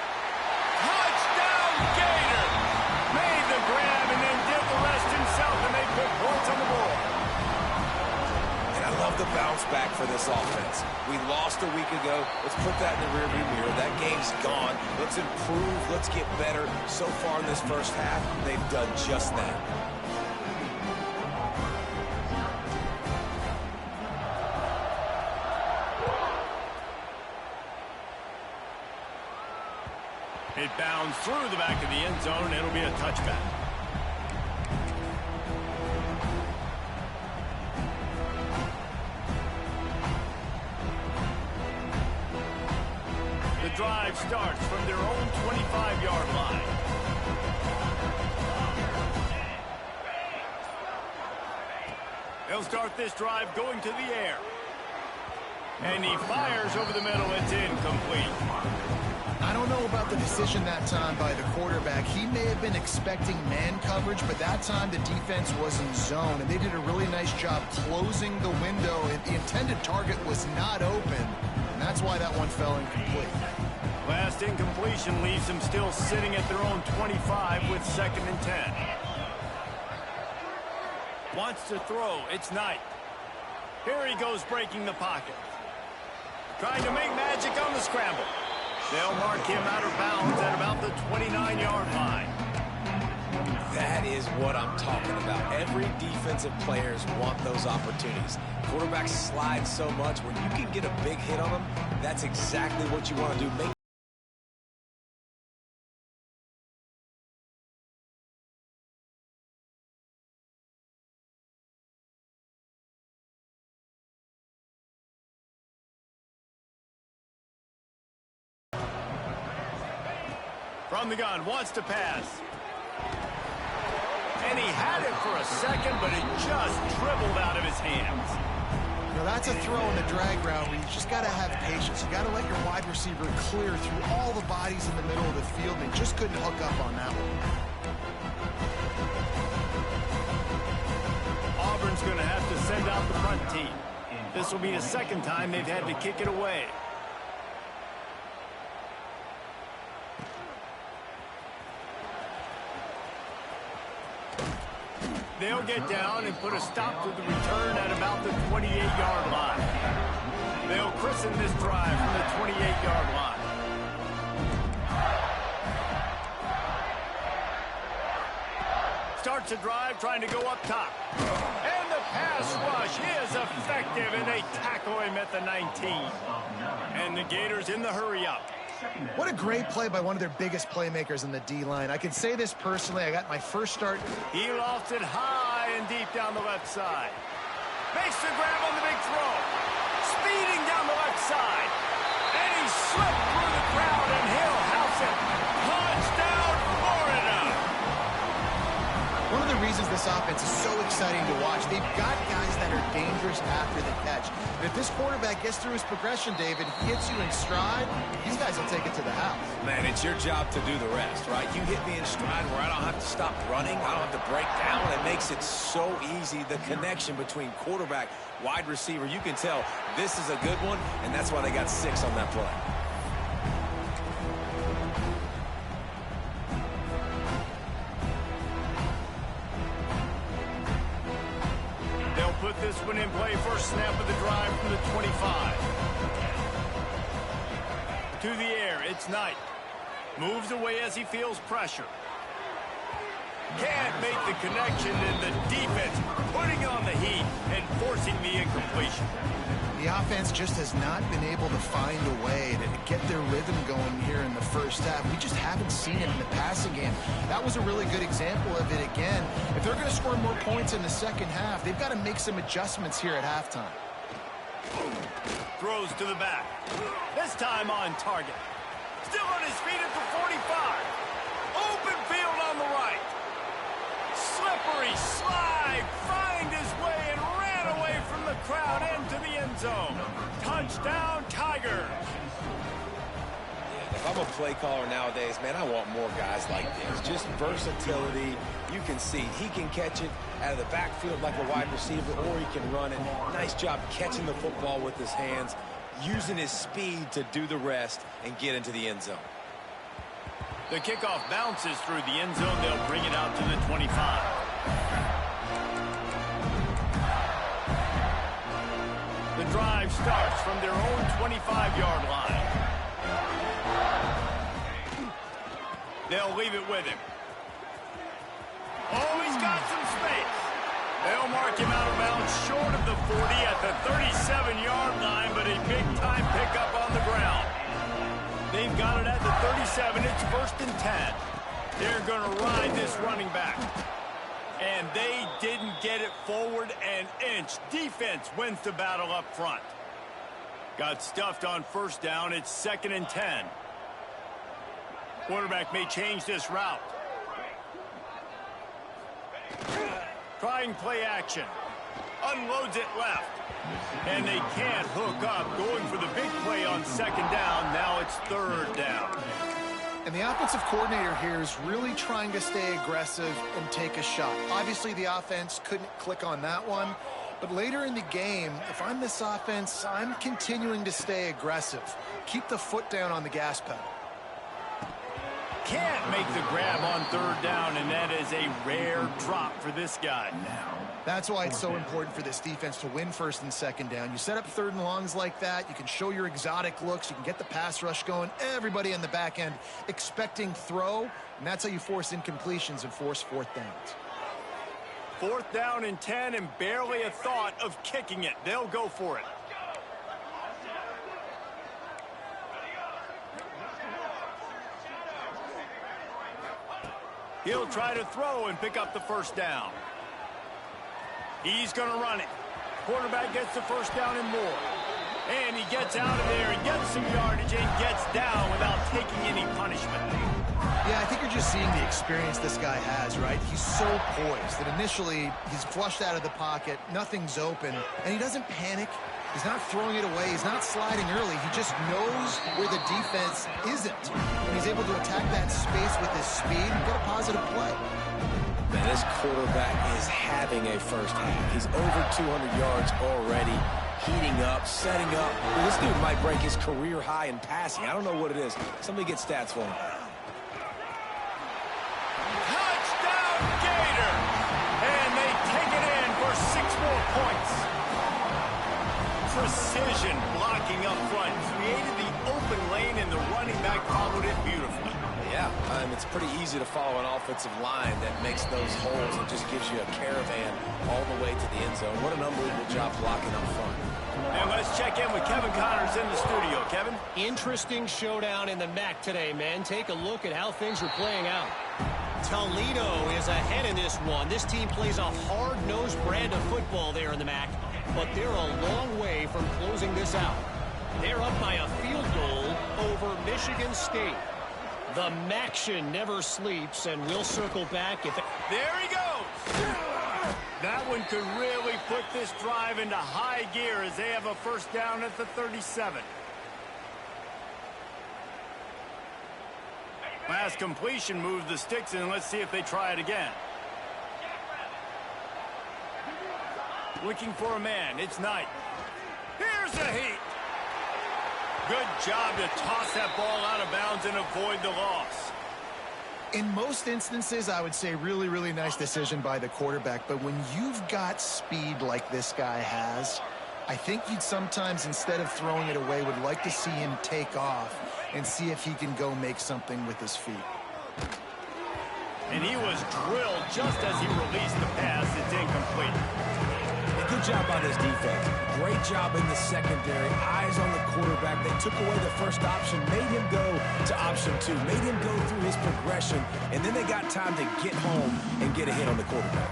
Touchdown, Gator! Made the grab and then did the rest himself, and they put points on the board. And I love the bounce back for this offense. We lost a week ago. Let's put that in the rearview mirror. That game's gone. Let's improve. Let's get better. So far in this first half, they've done just that. It bounds through the back of the end zone, and it'll be a touchback. The drive starts from their own 25-yard line. They'll start this drive going to the air. And he fires over the middle. It's incomplete. I don't know about the decision that time by the quarterback. He may have been expecting man coverage, but that time the defense was in zone, and they did a really nice job closing the window. The intended target was not open, and that's why that one fell incomplete. Last incompletion leaves them still sitting at their own 25 with 2nd and 10. Wants to throw. It's Knight. Here he goes breaking the pocket. Trying to make magic on the scramble. They'll mark him out of bounds at about the 29-yard line. That is what I'm talking about. Every defensive players want those opportunities. Quarterbacks slide so much. When you can get a big hit on them, that's exactly what you want to do. From the gun, wants to pass. And he had it for a second, but it just dribbled out of his hands. Now that's a throw in the drag route where you just got to have patience. You got to let your wide receiver clear through all the bodies in the middle of the field, and just couldn't hook up on that one. Auburn's going to have to send out the front team. This will be the second time they've had to kick it away. They'll get down and put a stop to the return at about the 28-yard line. They'll christen this drive from the 28-yard line. Starts a drive trying to go up top. And the pass rush is effective, and they tackle him at the 19. And the Gators in the hurry-up. What a great play by one of their biggest playmakers in the D-line. I can say this personally. I got my first start. He lofts it high and deep down the left side. Makes the grab on the big throw. Speeding down the left side. And he slipped through the crowd, and he'll house it. Touchdown, Florida! One of the reasons this offense is so exciting to watch, they've got guys that are dangerous after the catch. And if this quarterback gets through his progression, David, he hits you in stride, these guys will take it to the house. Man, it's your job to do the rest, right? You hit me in stride where I don't have to stop running. I don't have to break down. It makes it so easy, the connection between quarterback, wide receiver. You can tell this is a good one, and that's why they got 6 on that play. Put this one in play. First snap of the drive from the 25. To the air, it's Knight. Moves away as he feels pressure. Can't make the connection, and the defense putting on the heat and forcing the incompletion. The offense just has not been able to find a way to get their rhythm going here in the first half. We just haven't seen it in the passing game. That was a really good example of it again. If they're going to score more points in the second half, they've got to make some adjustments here at halftime. Throws to the back. This time on target. Still on his feet at the 45. Open field on the right. Slippery slide. Find his way and ran away from the crowd into the end zone. Touchdown, Tigers. If I'm a play caller nowadays, man, I want more guys like this. Just versatility. You can see he can catch it out of the backfield like a wide receiver, or he can run it. Nice job catching the football with his hands, using his speed to do the rest and get into the end zone. The kickoff bounces through the end zone. They'll bring it out to the 25. The drive starts from their own 25-yard line. They'll leave it with him. Oh, he's got some space. They'll mark him out of bounds short of the 40 at the 37-yard line, but a big-time pickup on the ground. They've got it at the 37. It's 1st and 10. They're going to ride this running back. And they didn't get it forward an inch. Defense wins the battle up front. Got stuffed on 1st down. It's 2nd and 10. Quarterback may change this route. Trying play action. Unloads it left. And they can't hook up. Going for the big play on 2nd down. Now it's 3rd down. And the offensive coordinator here is really trying to stay aggressive and take a shot. Obviously, the offense couldn't click on that one. But later in the game, if I'm this offense, I'm continuing to stay aggressive. Keep the foot down on the gas pedal. Can't make the grab on 3rd down, and that is a rare drop for this guy. That's why it's so important for this defense to win 1st and 2nd down. You set up 3rd and longs like that. You can show your exotic looks. You can get the pass rush going. Everybody in the back end expecting throw, and that's how you force incompletions and force 4th downs. 4th down and 10, and barely a thought of kicking it. They'll go for it. He'll try to throw and pick up the 1st down. He's going to run it. Quarterback gets the 1st down and more. And he gets out of there and gets some yardage and gets down without taking any punishment. Yeah, I think you're just seeing the experience this guy has, right? He's so poised that initially he's flushed out of the pocket, nothing's open, and he doesn't panic. He's not throwing it away. He's not sliding early. He just knows where the defense isn't. And he's able to attack that space with his speed and get a positive play. Man, this quarterback is having a first half. He's over 200 yards already, heating up, setting up. This dude might break his career high in passing. I don't know what it is. Somebody get stats for him. Touchdown, Gator! And they take it in for 6 more points. Precision blocking up front. Created the open lane, and the running back followed it beautifully. Yeah, it's pretty easy to follow an offensive line that makes those holes and just gives you a caravan all the way to the end zone. What an unbelievable job blocking up front. And let's check in with Kevin Connors in the studio. Kevin? Interesting showdown in the MAC today, man. Take a look at how things are playing out. Toledo is ahead in this one. This team plays a hard-nosed brand of football there in the MAC, but they're a long way from closing this out. They're up by a field goal over Michigan State. The MACtion never sleeps, and we'll circle back if... There he goes! That one could really put this drive into high gear as they have a 1st down at the 37. Last completion moved the sticks in. Let's see if they try it again. Looking for a man. It's Knight. Here's a heat. Good job to toss that ball out of bounds and avoid the loss. In most instances, I would say really, really nice decision by the quarterback. But when you've got speed like this guy has, I think you'd sometimes, instead of throwing it away, would like to see him take off and see if he can go make something with his feet. And he was drilled just as he released the pass. It's incomplete. It Good job by this defense. Great job in the secondary. Eyes on the quarterback. They took away the first option, made him go to option 2, made him go through his progression, and then they got time to get home and get a hit on the quarterback.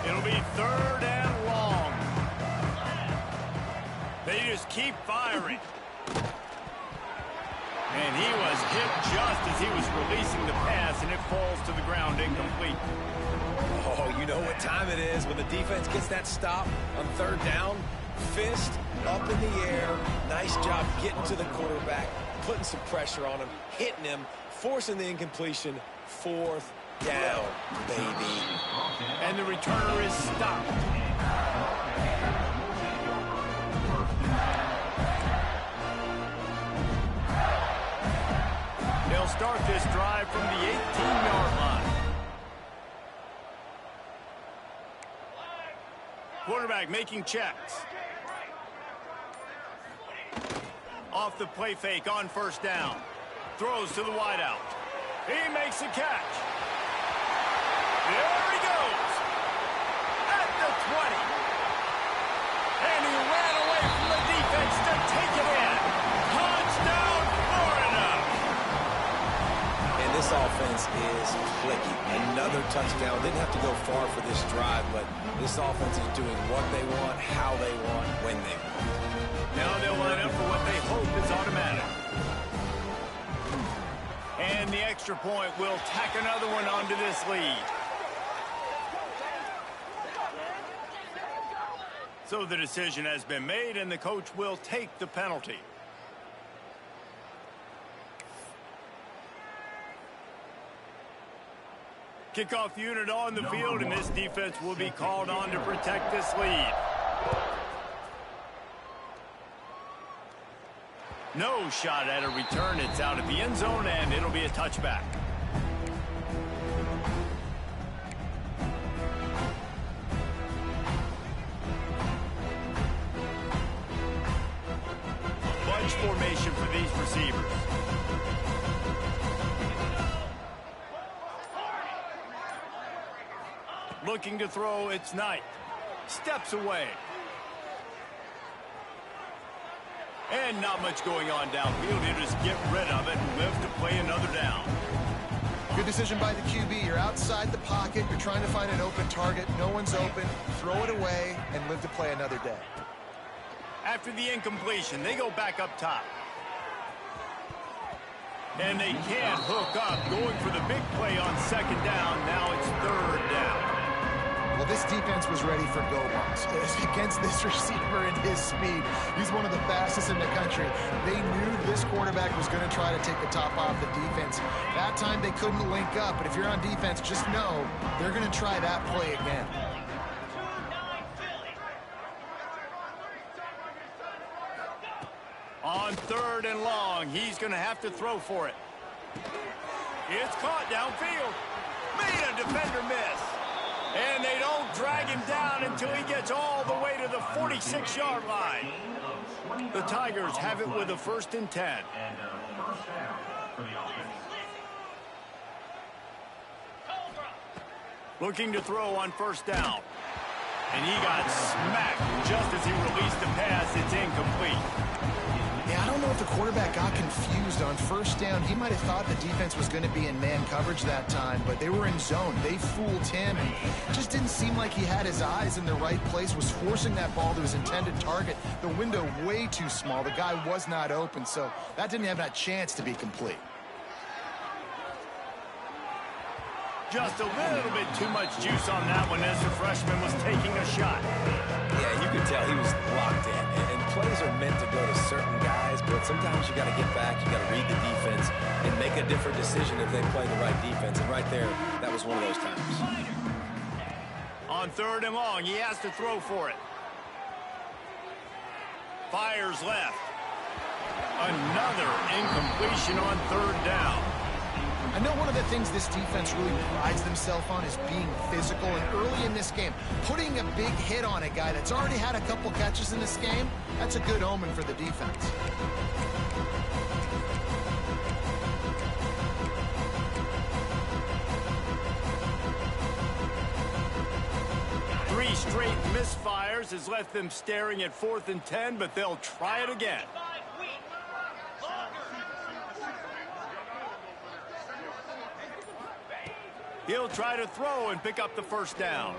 It'll be 3rd and long. They just keep firing. And he was hit just as he was releasing the pass, and it falls to the ground incomplete. Oh, you know what time it is when the defense gets that stop on 3rd down. Fist up in the air. Nice job getting to the quarterback, putting some pressure on him, hitting him, forcing the incompletion. 4th down, baby. And the returner is stopped. They'll start this drive from the 18-yard line. Quarterback making checks. Off the play fake on 1st down. Throws to the wideout. He makes a catch. There he goes. At the 20. And he ran away from the defense to take it in. Touchdown, Florida. And this offense is clicking. Another touchdown. Didn't have to go far for this drive, but this offense is doing what they want, how they want, when they want. Now they'll line up for what they hope is automatic. And the extra point will tack another one onto this lead. So the decision has been made, and the coach will take the penalty. Kickoff unit on the field, and this defense will be called on to protect this lead. No shot at a return. It's out of the end zone, and it'll be a touchback. Bunch formation for these receivers. Looking to throw, it's Knight. Steps away. And not much going on downfield. He'll just get rid of it and live to play another down. Good decision by the QB. You're outside the pocket. You're trying to find an open target. No one's open. Throw it away and live to play another day. After the incompletion, they go back up top. And they can't hook up. Going for the big play on 2nd down. Now it's 3rd down. Well, this defense was ready for go-longs. Against this receiver and his speed, he's one of the fastest in the country. They knew this quarterback was going to try to take the top off the defense. That time they couldn't link up, but if you're on defense, just know they're going to try that play again. On 3rd and long, he's going to have to throw for it. It's caught downfield. Made a defender miss. And they don't drag him down until he gets all the way to the 46-yard line. The Tigers have it with a 1st and 10. Looking to throw on 1st down. And he got smacked just as he released the pass. It's incomplete. Yeah, I don't know if the quarterback got confused on 1st down. He might have thought the defense was going to be in man coverage that time, but they were in zone. They fooled him, and it just didn't seem like he had his eyes in the right place, was forcing that ball to his intended target. The window way too small. The guy was not open, so that didn't have that chance to be complete. Just a little bit too much juice on that one as the freshman was taking a shot. Yeah, you could tell he was locked in. And plays are meant to go to certain guys, but sometimes you got to get back, you got to read the defense, and make a different decision if they play the right defense. And right there, that was one of those times. On 3rd and long, he has to throw for it. Fires left. Another incompletion on 3rd down. I know one of the things this defense really prides themselves on is being physical, and early in this game, putting a big hit on a guy that's already had a couple catches in this game, that's a good omen for the defense. straight misfires has left them staring at 4th and 10, but they'll try it again. He'll try to throw and pick up the first down.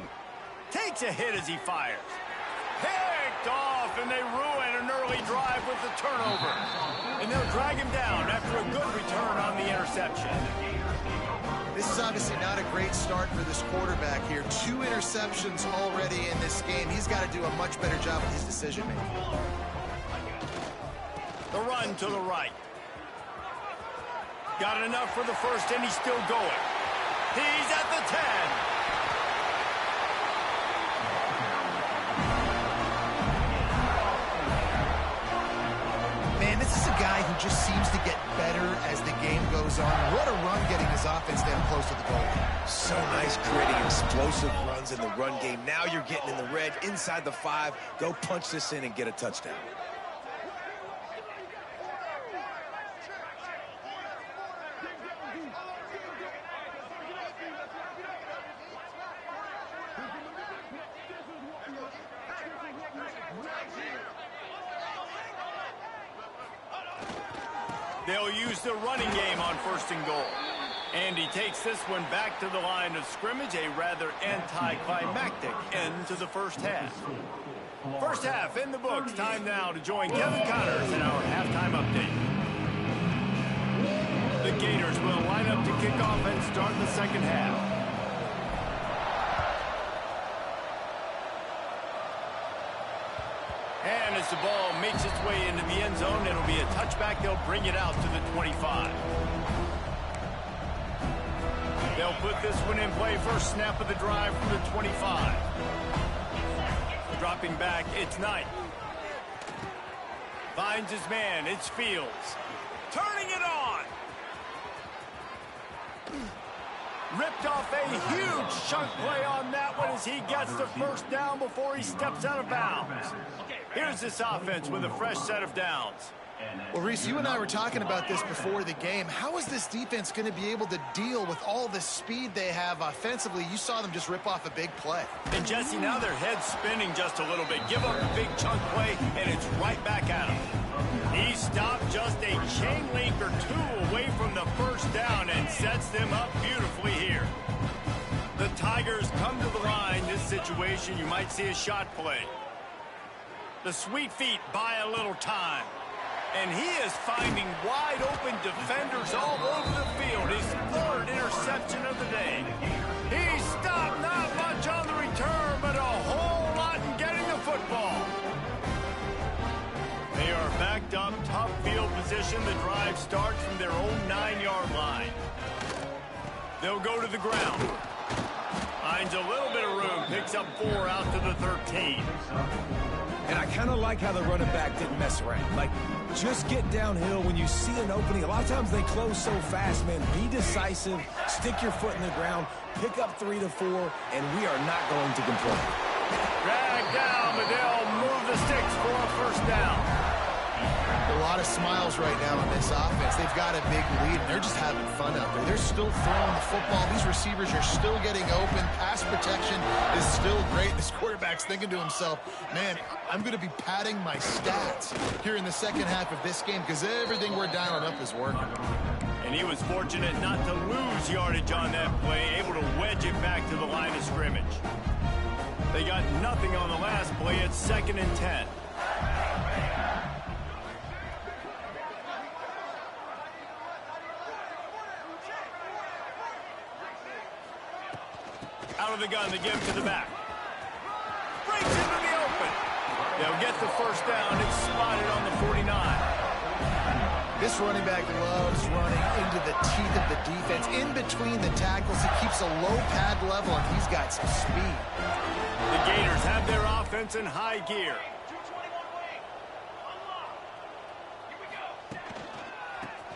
Takes a hit as he fires. Picked off, and they ruin an early drive with the turnover. And they'll drag him down after a good return on the interception. This is obviously not a great start for this quarterback here. 2 interceptions already in this game. He's got to do a much better job with his decision-making. The run to the right. Got enough for the first, and he's still going. He's at the 10. Man, this is a guy who just seems to get better as the game goes on. What a run getting his offense down close to the goal. So nice creating explosive runs in the run game. Now you're getting in the red inside the 5. Go punch this in and get a touchdown. They'll use the running game on 1st and goal. And he takes this one back to the line of scrimmage, a rather anticlimactic end to the first half. First half in the books. Time now to join Kevin Connors in our halftime update. The Gators will line up to kick off and start the second half. And as the ball makes its way into the end zone, it'll be a touchback. They'll bring it out to the 25. They'll put this one in play. First snap of the drive from the 25. Dropping back, it's Knight. Finds his man, it's Fields. Turning it on. Ripped off a huge chunk play on that one as he gets the first down before he steps out of bounds. Here's this offense with a fresh set of downs. Well, Reese, you and I were talking about this before the game. How is this defense going to be able to deal with all the speed they have offensively? You saw them just rip off a big play. And, Jesse, now their head's spinning just a little bit. Give up a big chunk play, and it's right back at him. He stopped just a chain link or 2 away from the first down and sets them up beautifully here. The Tigers come to the line. This situation, you might see a shot play. The sweet feet buy a little time. And he is finding wide-open defenders all over the field. His 3rd interception of the day. He stopped not much on the return, but a whole lot in getting the football. They are backed up, top field position. The drive starts from their own 9-yard line. They'll go to the ground. Finds a little bit of room, picks up 4 out to the 13. And I kind of like how the running back didn't mess around. Like, just get downhill when you see an opening. A lot of times they close so fast, man. Be decisive, stick your foot in the ground, pick up 3 to 4, and we are not going to complain. Drag down, but they'll move the sticks for a first down. A lot of smiles right now in this offense. They've got a big lead, and they're just having fun out there. They're still throwing the football. These receivers are still getting open. Pass protection is still great. This quarterback's thinking to himself, man, I'm going to be padding my stats here in the second half of this game because everything we're dialing up is working. And he was fortunate not to lose yardage on that play, able to wedge it back to the line of scrimmage. They got nothing on the last play. It's 2nd and 10. Out of the gun, they give him to the back. Breaks into the open. They'll get the first down. It's spotted on the 49. This running back loves running into the teeth of the defense. In between the tackles, he keeps a low pad level, and he's got some speed. The Gators have their offense in high gear.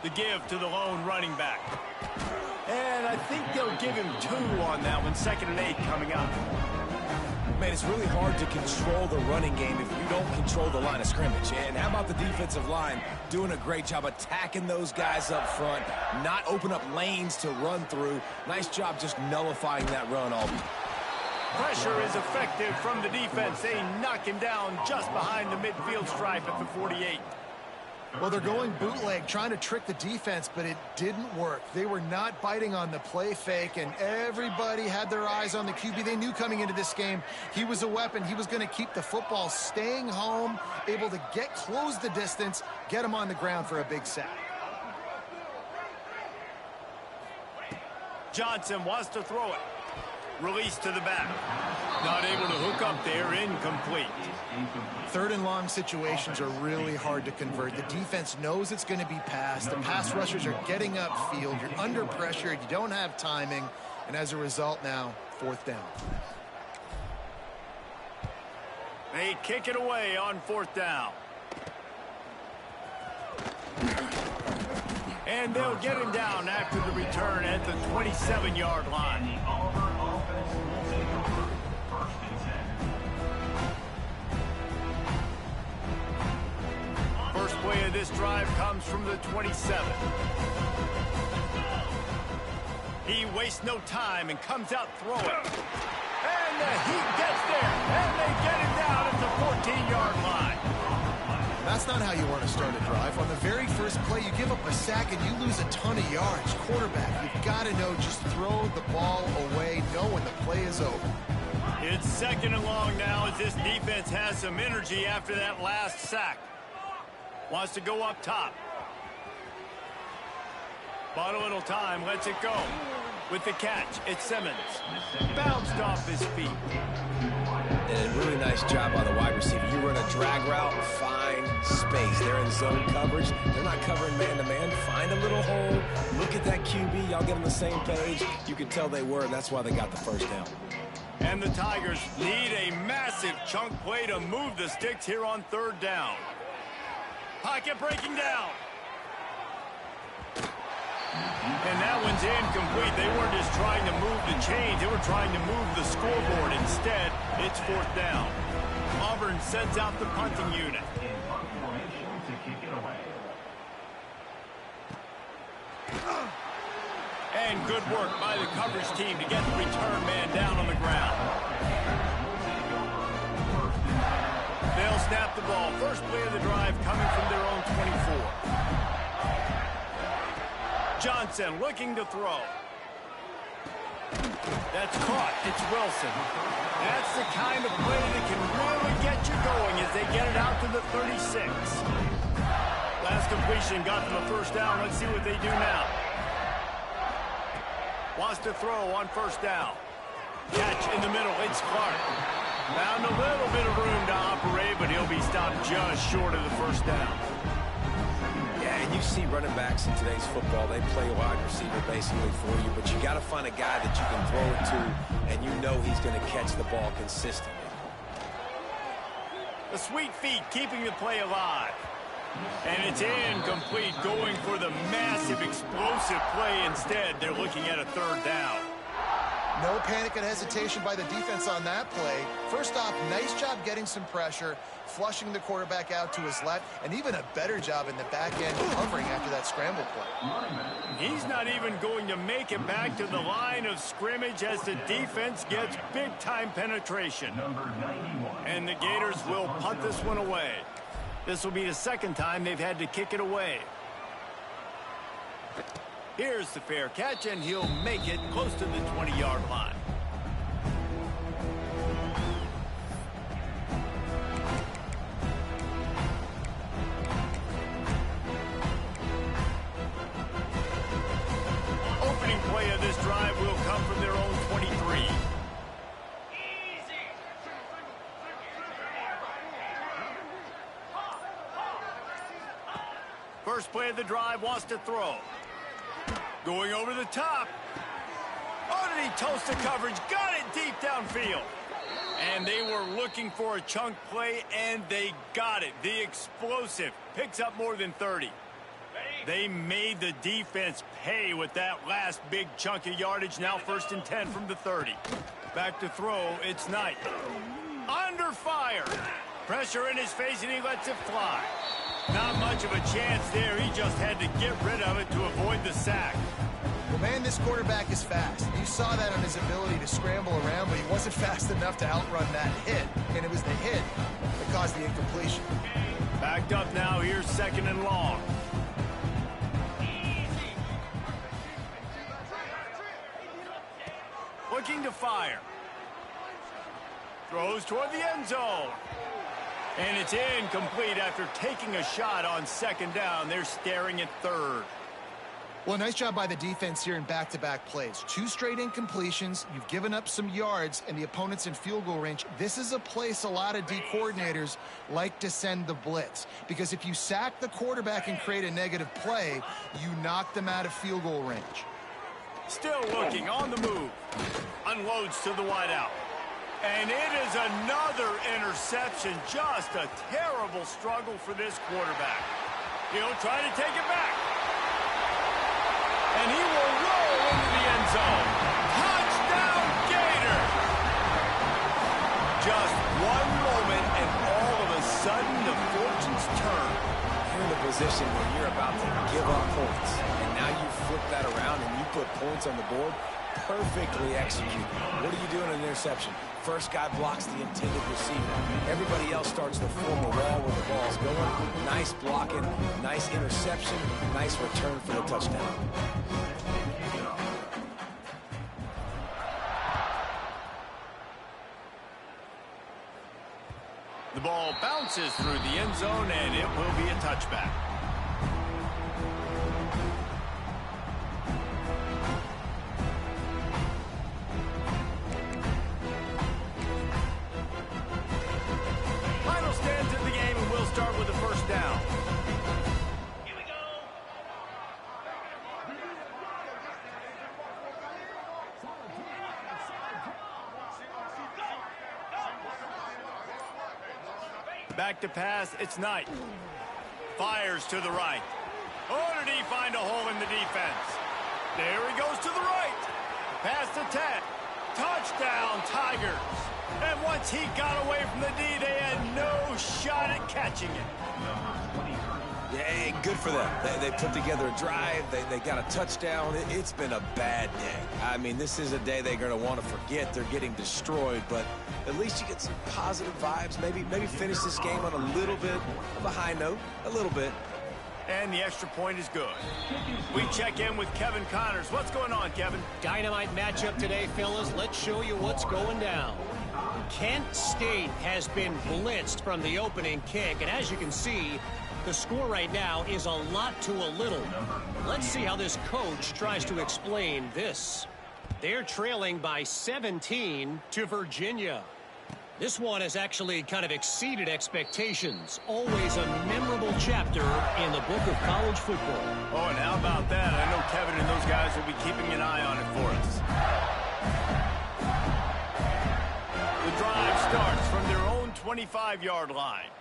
The give to the lone running back. And I think they'll give him 2 on that one. 2nd and 8 coming up. Man, it's really hard to control the running game if you don't control the line of scrimmage. And how about the defensive line doing a great job attacking those guys up front, not open up lanes to run through. Nice job just nullifying that run all week. Pressure is effective from the defense. They knock him down just behind the midfield stripe at the 48. Well, they're going bootleg, trying to trick the defense, but it didn't work. They were not biting on the play fake, and everybody had their eyes on the QB. They knew coming into this game he was a weapon. He was going to keep the football, staying home, able to close the distance, get him on the ground for a big sack. Johnson wants to throw it. Release to the back. Not able to hook up there, incomplete. Third and long situations are really hard to convert. The defense knows it's going to be passed. The pass rushers are getting upfield. You're under pressure. You don't have timing. And as a result now, fourth down. They kick it away on fourth down. And they'll get him down after the return at the 27-yard line. First play of this drive comes from the 27. He wastes no time and comes out throwing. And the heat gets there. And they get him down at the 14-yard line. That's not how you want to start a drive. On the very first play, you give up a sack and you lose a ton of yards. Quarterback, you've got to know, just throw the ball away, know when the play is over. It's second and long now as this defense has some energy after that last sack. Wants to go up top. Bought a little time, lets it go. With the catch, it's Simmons. Bounced off his feet. And a really nice job by the wide receiver. You run a drag route, find space. They're in zone coverage. They're not covering man-to-man. Find a little hole. Look at that QB. Y'all get on the same page. You can tell they were, and that's why they got the first down. And the Tigers need a massive chunk play to move the sticks here on third down. Pocket breaking down. And that one's incomplete. They weren't just trying to move the chains. They were trying to move the scoreboard. Instead, it's fourth down. Auburn sends out the punting unit. And good work by the coverage team to get the return man down on the ground. They'll snap the ball. First play of the drive coming from their own 24. Johnson looking to throw. That's caught. It's Wilson. That's the kind of play that can really get you going as they get it out to the 36. Last completion got them a first down. Let's see what they do now. Wants to throw on first down. Catch in the middle. It's Clark. Found a little bit of room to operate, but he'll be stopped just short of the first down. Yeah, and you see running backs in today's football, they play wide receiver basically for you, but you got to find a guy that you can throw it to, and you know he's going to catch the ball consistently. The sweet feet keeping the play alive. And it's incomplete, going for the massive explosive play instead. They're looking at a third down. No panic and hesitation by the defense on that play. First off, nice job getting some pressure, flushing the quarterback out to his left, and even a better job in the back end covering after that scramble play. He's not even going to make it back to the line of scrimmage as the defense gets big-time penetration. And the Gators will punt this one away. This will be the second time they've had to kick it away. Here's the fair catch, and he'll make it close to the 20-yard line. Opening play of this drive will come from their own 23. First play of the drive, wants to throw. Going over the top. Oh, did he toast the coverage? Got it deep downfield. And they were looking for a chunk play, and they got it. The explosive picks up more than 30. They made the defense pay with that last big chunk of yardage. Now first and 10 from the 30. Back to throw. It's Knight. Under fire. Pressure in his face, and he lets it fly. Not much of a chance there. He just had to get rid of it to avoid the sack. Man, this quarterback is fast. You saw that on his ability to scramble around, but he wasn't fast enough to outrun that hit. And it was the hit that caused the incompletion. Backed up now. Here's 2nd and long. Looking to fire. Throws toward the end zone. And it's incomplete after taking a shot on 2nd down. They're staring at 3rd. Well, nice job by the defense here in back-to-back plays. 2 straight incompletions. You've given up some yards, and the opponent's in field goal range. This is a place a lot of D coordinators like to send the blitz, because if you sack the quarterback and create a negative play, you knock them out of field goal range. Still looking on the move. Unloads to the wideout. And it is another interception. Just a terrible struggle for this quarterback. He'll try to take it back. And he will roll into the end zone. Touchdown, Gator! Just one moment, and all of a sudden, the fortunes turn. You're in a position where you're about to give up points. And now you flip that around and you put points on the board. Perfectly executed. What are you doing in an interception? First guy blocks the intended receiver. Everybody else starts to form a wall where the ball's going. Nice blocking, nice interception, nice return for the touchdown. The ball bounces through the end zone, and it will be a touchback. Final stands of the game, and we'll start with the 1st down. Here we go. Back to pass, it's Knight. Fires to the right. Oh, did he find a hole in the defense? There he goes to the right. Pass to 10. Touchdown, Tigers. And once he got away from the D, they had no shot at catching it. Yeah, good for them. They put together a drive. They got a touchdown. It's been a bad day. I mean, this is a day they're going to want to forget. They're getting destroyed, but at least you get some positive vibes. Maybe finish this game on a little bit of a high note. A little bit. And the extra point is good. We check in with Kevin Connors. What's going on, Kevin? Dynamite matchup today, fellas. Let's show you what's going down. Kent State has been blitzed from the opening kick, and as you can see, the score right now is a lot to a little. Let's see how this coach tries to explain this. They're trailing by 17 to Virginia. This one has actually kind of exceeded expectations. Always a memorable chapter in the book of college football. Oh, and how about that? I know Kevin and those guys will be keeping an eye on it for us. The drive starts from their own 25-yard line.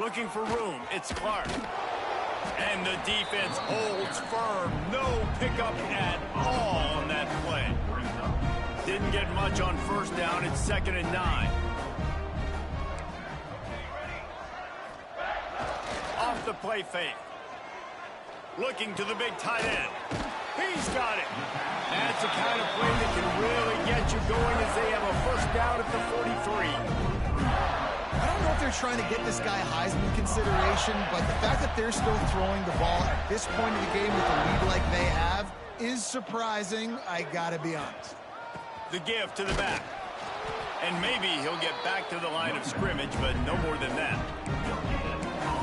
Looking for room, it's Clark. And the defense holds firm. No pickup at all on that play. Didn't get much on 1st down. It's 2nd and 9. Off the play fake. Looking to the big tight end. He's got it. That's the kind of play that can really get you going as they have a 1st down at the 43. I don't know if they're trying to get this guy Heisman consideration, but the fact that they're still throwing the ball at this point of the game with a lead like they have is surprising, I gotta be honest. The give to the back. And maybe he'll get back to the line of scrimmage, but no more than that.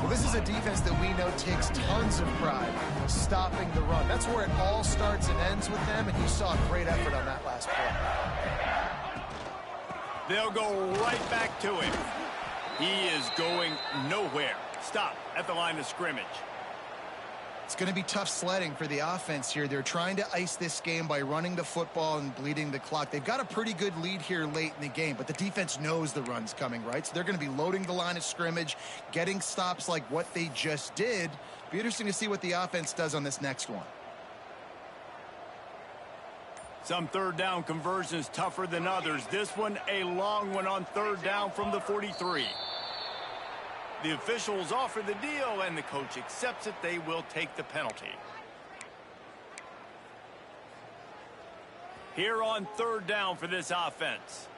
Well, this is a defense that we know takes tons of pride stopping the run. That's where it all starts and ends with them, and you saw a great effort on that last play. They'll go right back to him. He is going nowhere. Stop at the line of scrimmage. It's going to be tough sledding for the offense here. They're trying to ice this game by running the football and bleeding the clock. They've got a pretty good lead here late in the game, but the defense knows the run's coming, right? So they're going to be loading the line of scrimmage, getting stops like what they just did. Be interesting to see what the offense does on this next one. Some 3rd down conversions tougher than others. This one, a long one on 3rd down from the 43. The officials offer the deal, and the coach accepts it. They will take the penalty. Here on third down for this offense.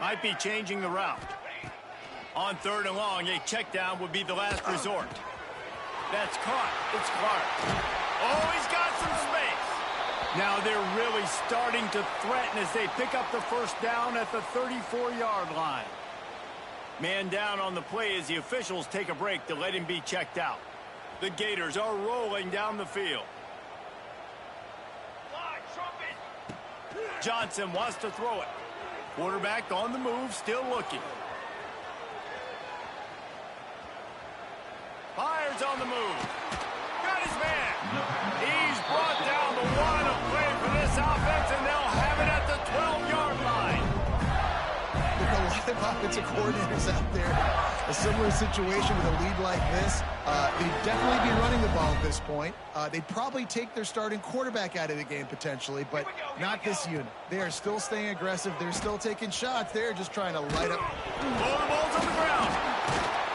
Might be changing the route. On third and long, a check down would be the last resort. That's caught. It's Clark. Oh, he's got some space. Now they're really starting to threaten as they pick up the first down at the 34-yard line. Man down on the play as the officials take a break to let him be checked out. The Gators are rolling down the field. Johnson wants to throw it. Quarterback on the move, still looking. Fires on the move. Got his man. He's brought down the line of play for this offense, and they'll have it at the 12-yard line. There are a lot of offensive coordinators out there. A similar situation with a lead like this. They'd definitely be running the ball at this point. They'd probably take their starting quarterback out of the game potentially, but not this unit. They are still staying aggressive. They're still taking shots. They're just trying to light up. Ball, the ball's on the ground.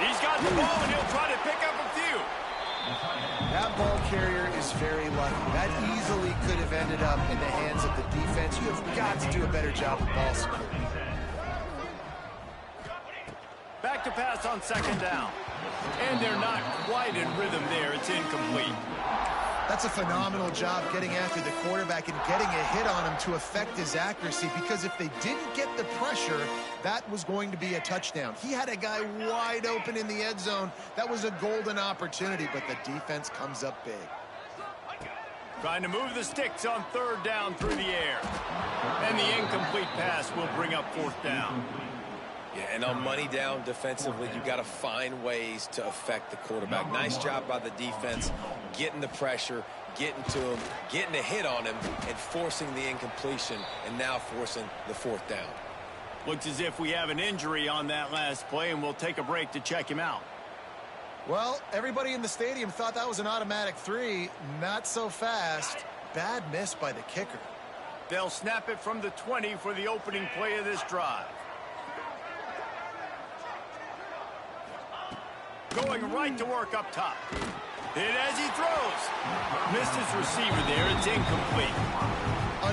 He's got the ball, and he'll try to pick up a few. That ball carrier is very lucky. That easily could have ended up in the hands of the defense. You have got to do a better job of ball security. Back to pass on second down. And they're not quite in rhythm there. It's incomplete. That's a phenomenal job getting after the quarterback and getting a hit on him to affect his accuracy, because if they didn't get the pressure, that was going to be a touchdown. He had a guy wide open in the end zone. That was a golden opportunity, but the defense comes up big. Trying to move the sticks on third down through the air. And the incomplete pass will bring up fourth down. Yeah, and on money down defensively, you got to find ways to affect the quarterback. Nice job by the defense, getting the pressure, getting to him, getting a hit on him, and forcing the incompletion, and now forcing the fourth down. Looks as if we have an injury on that last play, and we'll take a break to check him out. Well, everybody in the stadium thought that was an automatic 3. Not so fast. Bad miss by the kicker. They'll snap it from the 20 for the opening play of this drive. Going right to work up top. Hit as he throws. Missed his receiver there. It's incomplete.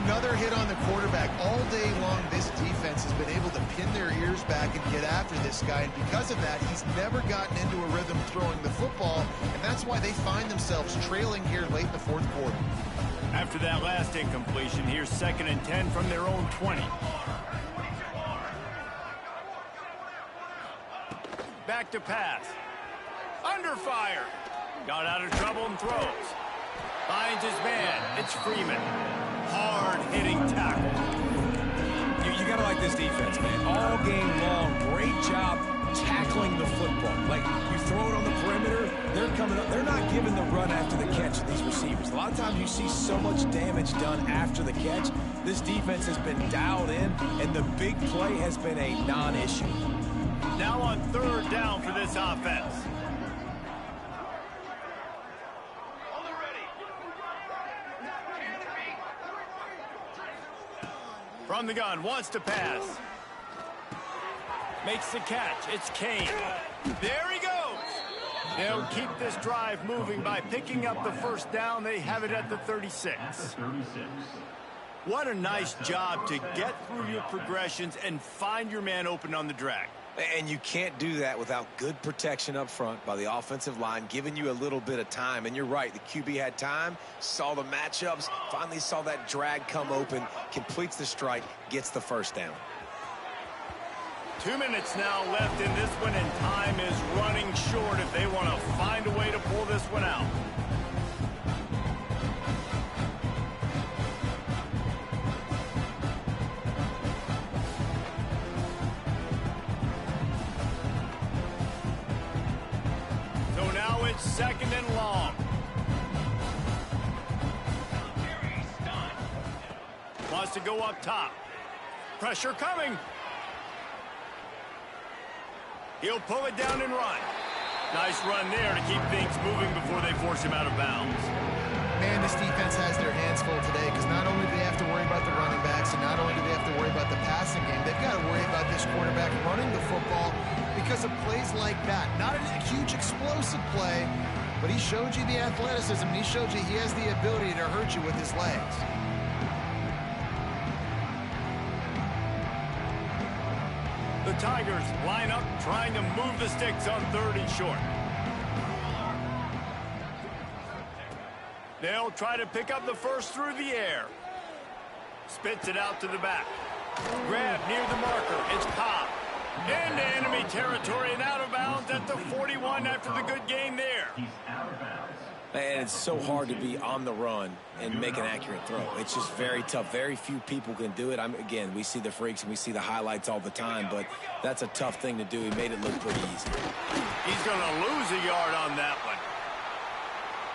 Another hit on the quarterback. All day long, this defense has been able to pin their ears back and get after this guy. And because of that, he's never gotten into a rhythm throwing the football. And that's why they find themselves trailing here late in the fourth quarter. After that last incompletion, here's 2nd and 10 from their own 20. Back to pass. Under fire. Got out of trouble and throws. Finds his man. It's Freeman. Hard-hitting tackle. You got to like this defense, man. All game long, great job tackling the football. Like, you throw it on the perimeter, they're coming up. They're not giving the run after the catch to these receivers. A lot of times you see so much damage done after the catch. This defense has been dialed in, and the big play has been a non-issue. Now on third down for this offense. From the gun, wants to pass. Makes the catch. It's Kane. There he goes. They'll keep this drive moving by picking up the first down. They have it at the 36. What a nice job to get through your progressions and find your man open on the drag. And you can't do that without good protection up front by the offensive line, giving you a little bit of time. And you're right, the QB had time, saw the matchups, finally saw that drag come open, completes the strike, gets the first down. 2 minutes now left in this one, and time is running short if they want to find a way to pull this one out. Second and long. Wants to go up top. Pressure coming. He'll pull it down and run. Nice run there to keep things moving before they force him out of bounds. Man, this defense has their hands full today because not only do they have to worry about the running backs and not only do they have to worry about the passing game, they've got to worry about this quarterback running the football because of plays like that. Not a huge explosive play, but he showed you the athleticism. He showed you he has the ability to hurt you with his legs. The Tigers line up trying to move the sticks on 3rd and short. They'll try to pick up the first through the air. Spits it out to the back. Grab near the marker. It's Cobb. Into enemy territory and out of bounds at the 41 after the good gain there. And it's so hard to be on the run and make an accurate throw. It's just very tough. Very few people can do it. Again, we see the freaks and we see the highlights all the time, but that's a tough thing to do. He made it look pretty easy. He's going to lose a yard on that one.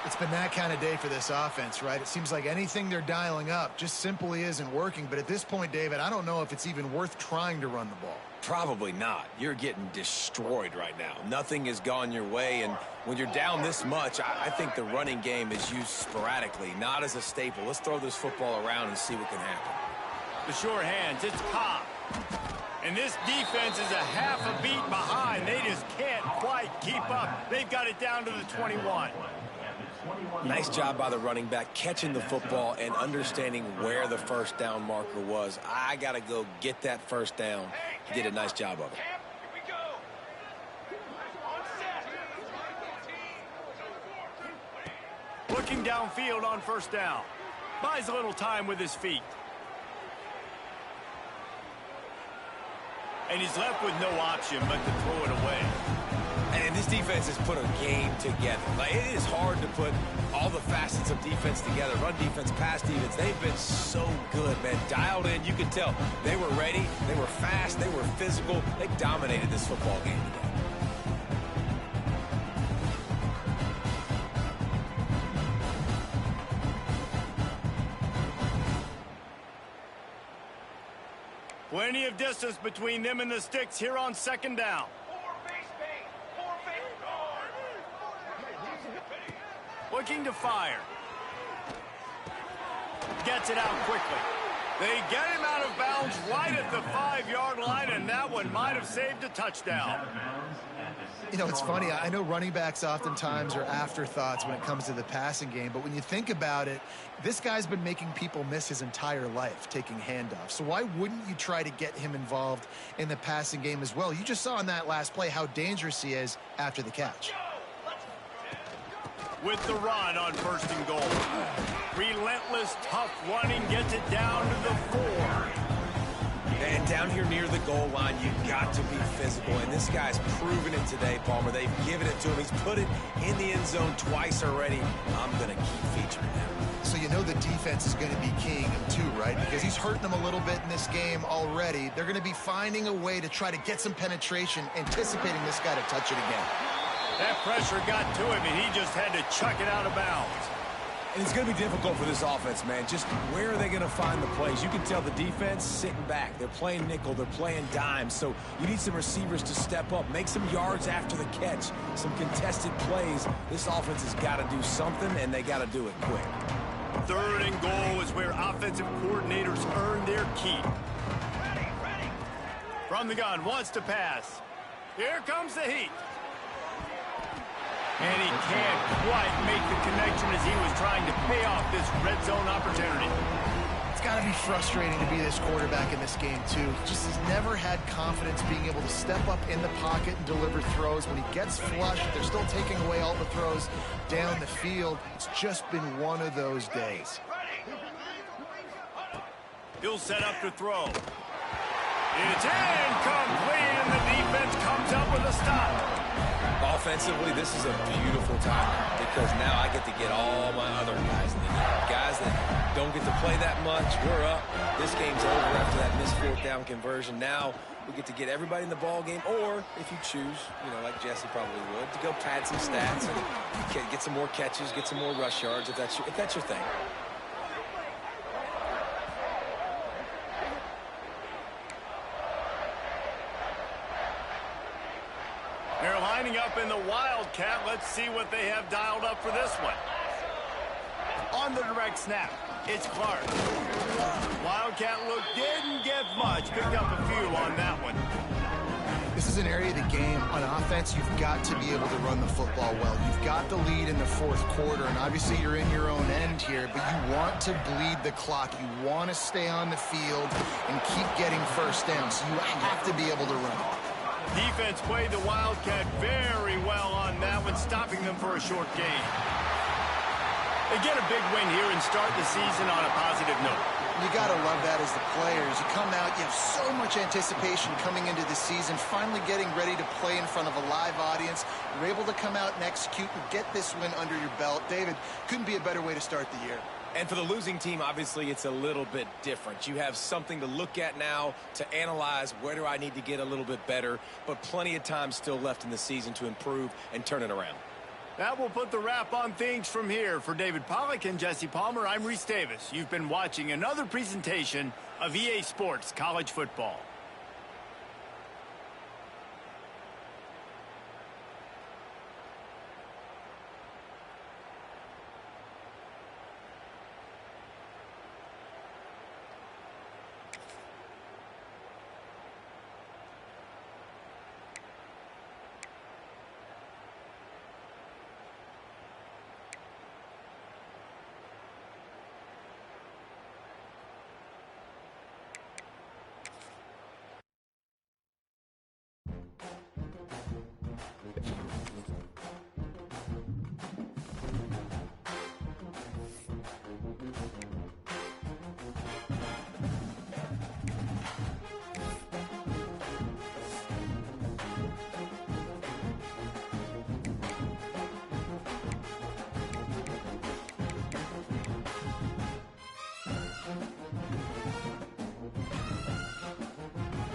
It's been that kind of day for this offense, right? It seems like anything they're dialing up just simply isn't working. But at this point, David, I don't know if it's even worth trying to run the ball. Probably not. You're getting destroyed right now. Nothing has gone your way, and when you're down this much, I think the running game is used sporadically, not as a staple. Let's throw this football around and see what can happen. The sure hands, it's Cobb. And this defense is a half a beat behind. They just can't quite keep up. They've got it down to the 21. Nice job by the running back catching the football and understanding where the first down marker was. I got to go get that first down. He did a nice job of it. Looking downfield on first down. Buys a little time with his feet. And he's left with no option but to throw it away. And this defense has put a game together. Like, it is hard to put all the facets of defense together. Run defense, pass defense. They've been so good, man. Dialed in. You could tell they were ready. They were fast. They were physical. They dominated this football game today. Plenty of distance between them and the sticks here on second down. Looking to fire. Gets it out quickly. They get him out of bounds right at the 5-yard line, and that one might have saved a touchdown. You know, it's funny. I know running backs oftentimes are afterthoughts when it comes to the passing game, but when you think about it, this guy's been making people miss his entire life taking handoffs. So why wouldn't you try to get him involved in the passing game as well? You just saw in that last play how dangerous he is after the catch. With the run on first and goal. Relentless, tough running gets it down to the 4. And down here near the goal line, you've got to be physical. And this guy's proven it today, Palmer. They've given it to him. He's put it in the end zone twice already. I'm going to keep featuring him. So you know the defense is going to be keying him too, right? Because he's hurting them a little bit in this game already. They're going to be finding a way to try to get some penetration, anticipating this guy to touch it again. That pressure got to him, and he just had to chuck it out of bounds. And it's going to be difficult for this offense, man. Just where are they going to find the plays? You can tell the defense sitting back. They're playing nickel. They're playing dime. So you need some receivers to step up, make some yards after the catch, some contested plays. This offense has got to do something, and they got to do it quick. 3rd and goal is where offensive coordinators earn their keep. From the gun, wants to pass. Here comes the heat. And he can't quite make the connection as he was trying to pay off this red zone opportunity. It's got to be frustrating to be this quarterback in this game, too. Just has never had confidence being able to step up in the pocket and deliver throws. When he gets flushed, they're still taking away all the throws down the field. It's just been one of those days. He'll set up to throw. It's incomplete, and the defense comes up with a stop. Offensively, this is a beautiful time because now I get to get all my other guys in the game. Guys that don't get to play that much, we're up. This game's over after that missed 4th down conversion. Now we get to get everybody in the ball game, or if you choose, you know, like Jesse probably would, to go pad some stats and get some more catches, get some more rush yards if that's your thing. They're lining up in the Wildcat. Let's see what they have dialed up for this one. On the direct snap, it's Clark. Wildcat look didn't get much. Picked up a few on that one. This is an area of the game. On offense, you've got to be able to run the football well. You've got the lead in the fourth quarter, and obviously you're in your own end here, but you want to bleed the clock. You want to stay on the field and keep getting first down, so you have to be able to run. Defense played the Wildcat very well on that one, stopping them for a short gain. They get a big win here and start the season on a positive note. You got to love that as the players. You come out, you have so much anticipation coming into the season, finally getting ready to play in front of a live audience. You're able to come out and execute and get this win under your belt. David, couldn't be a better way to start the year. And for the losing team, obviously, it's a little bit different. You have something to look at now to analyze where do I need to get a little bit better, but plenty of time still left in the season to improve and turn it around. That will put the wrap on things from here. For David Pollack and Jesse Palmer, I'm Reese Davis. You've been watching another presentation of EA Sports College Football.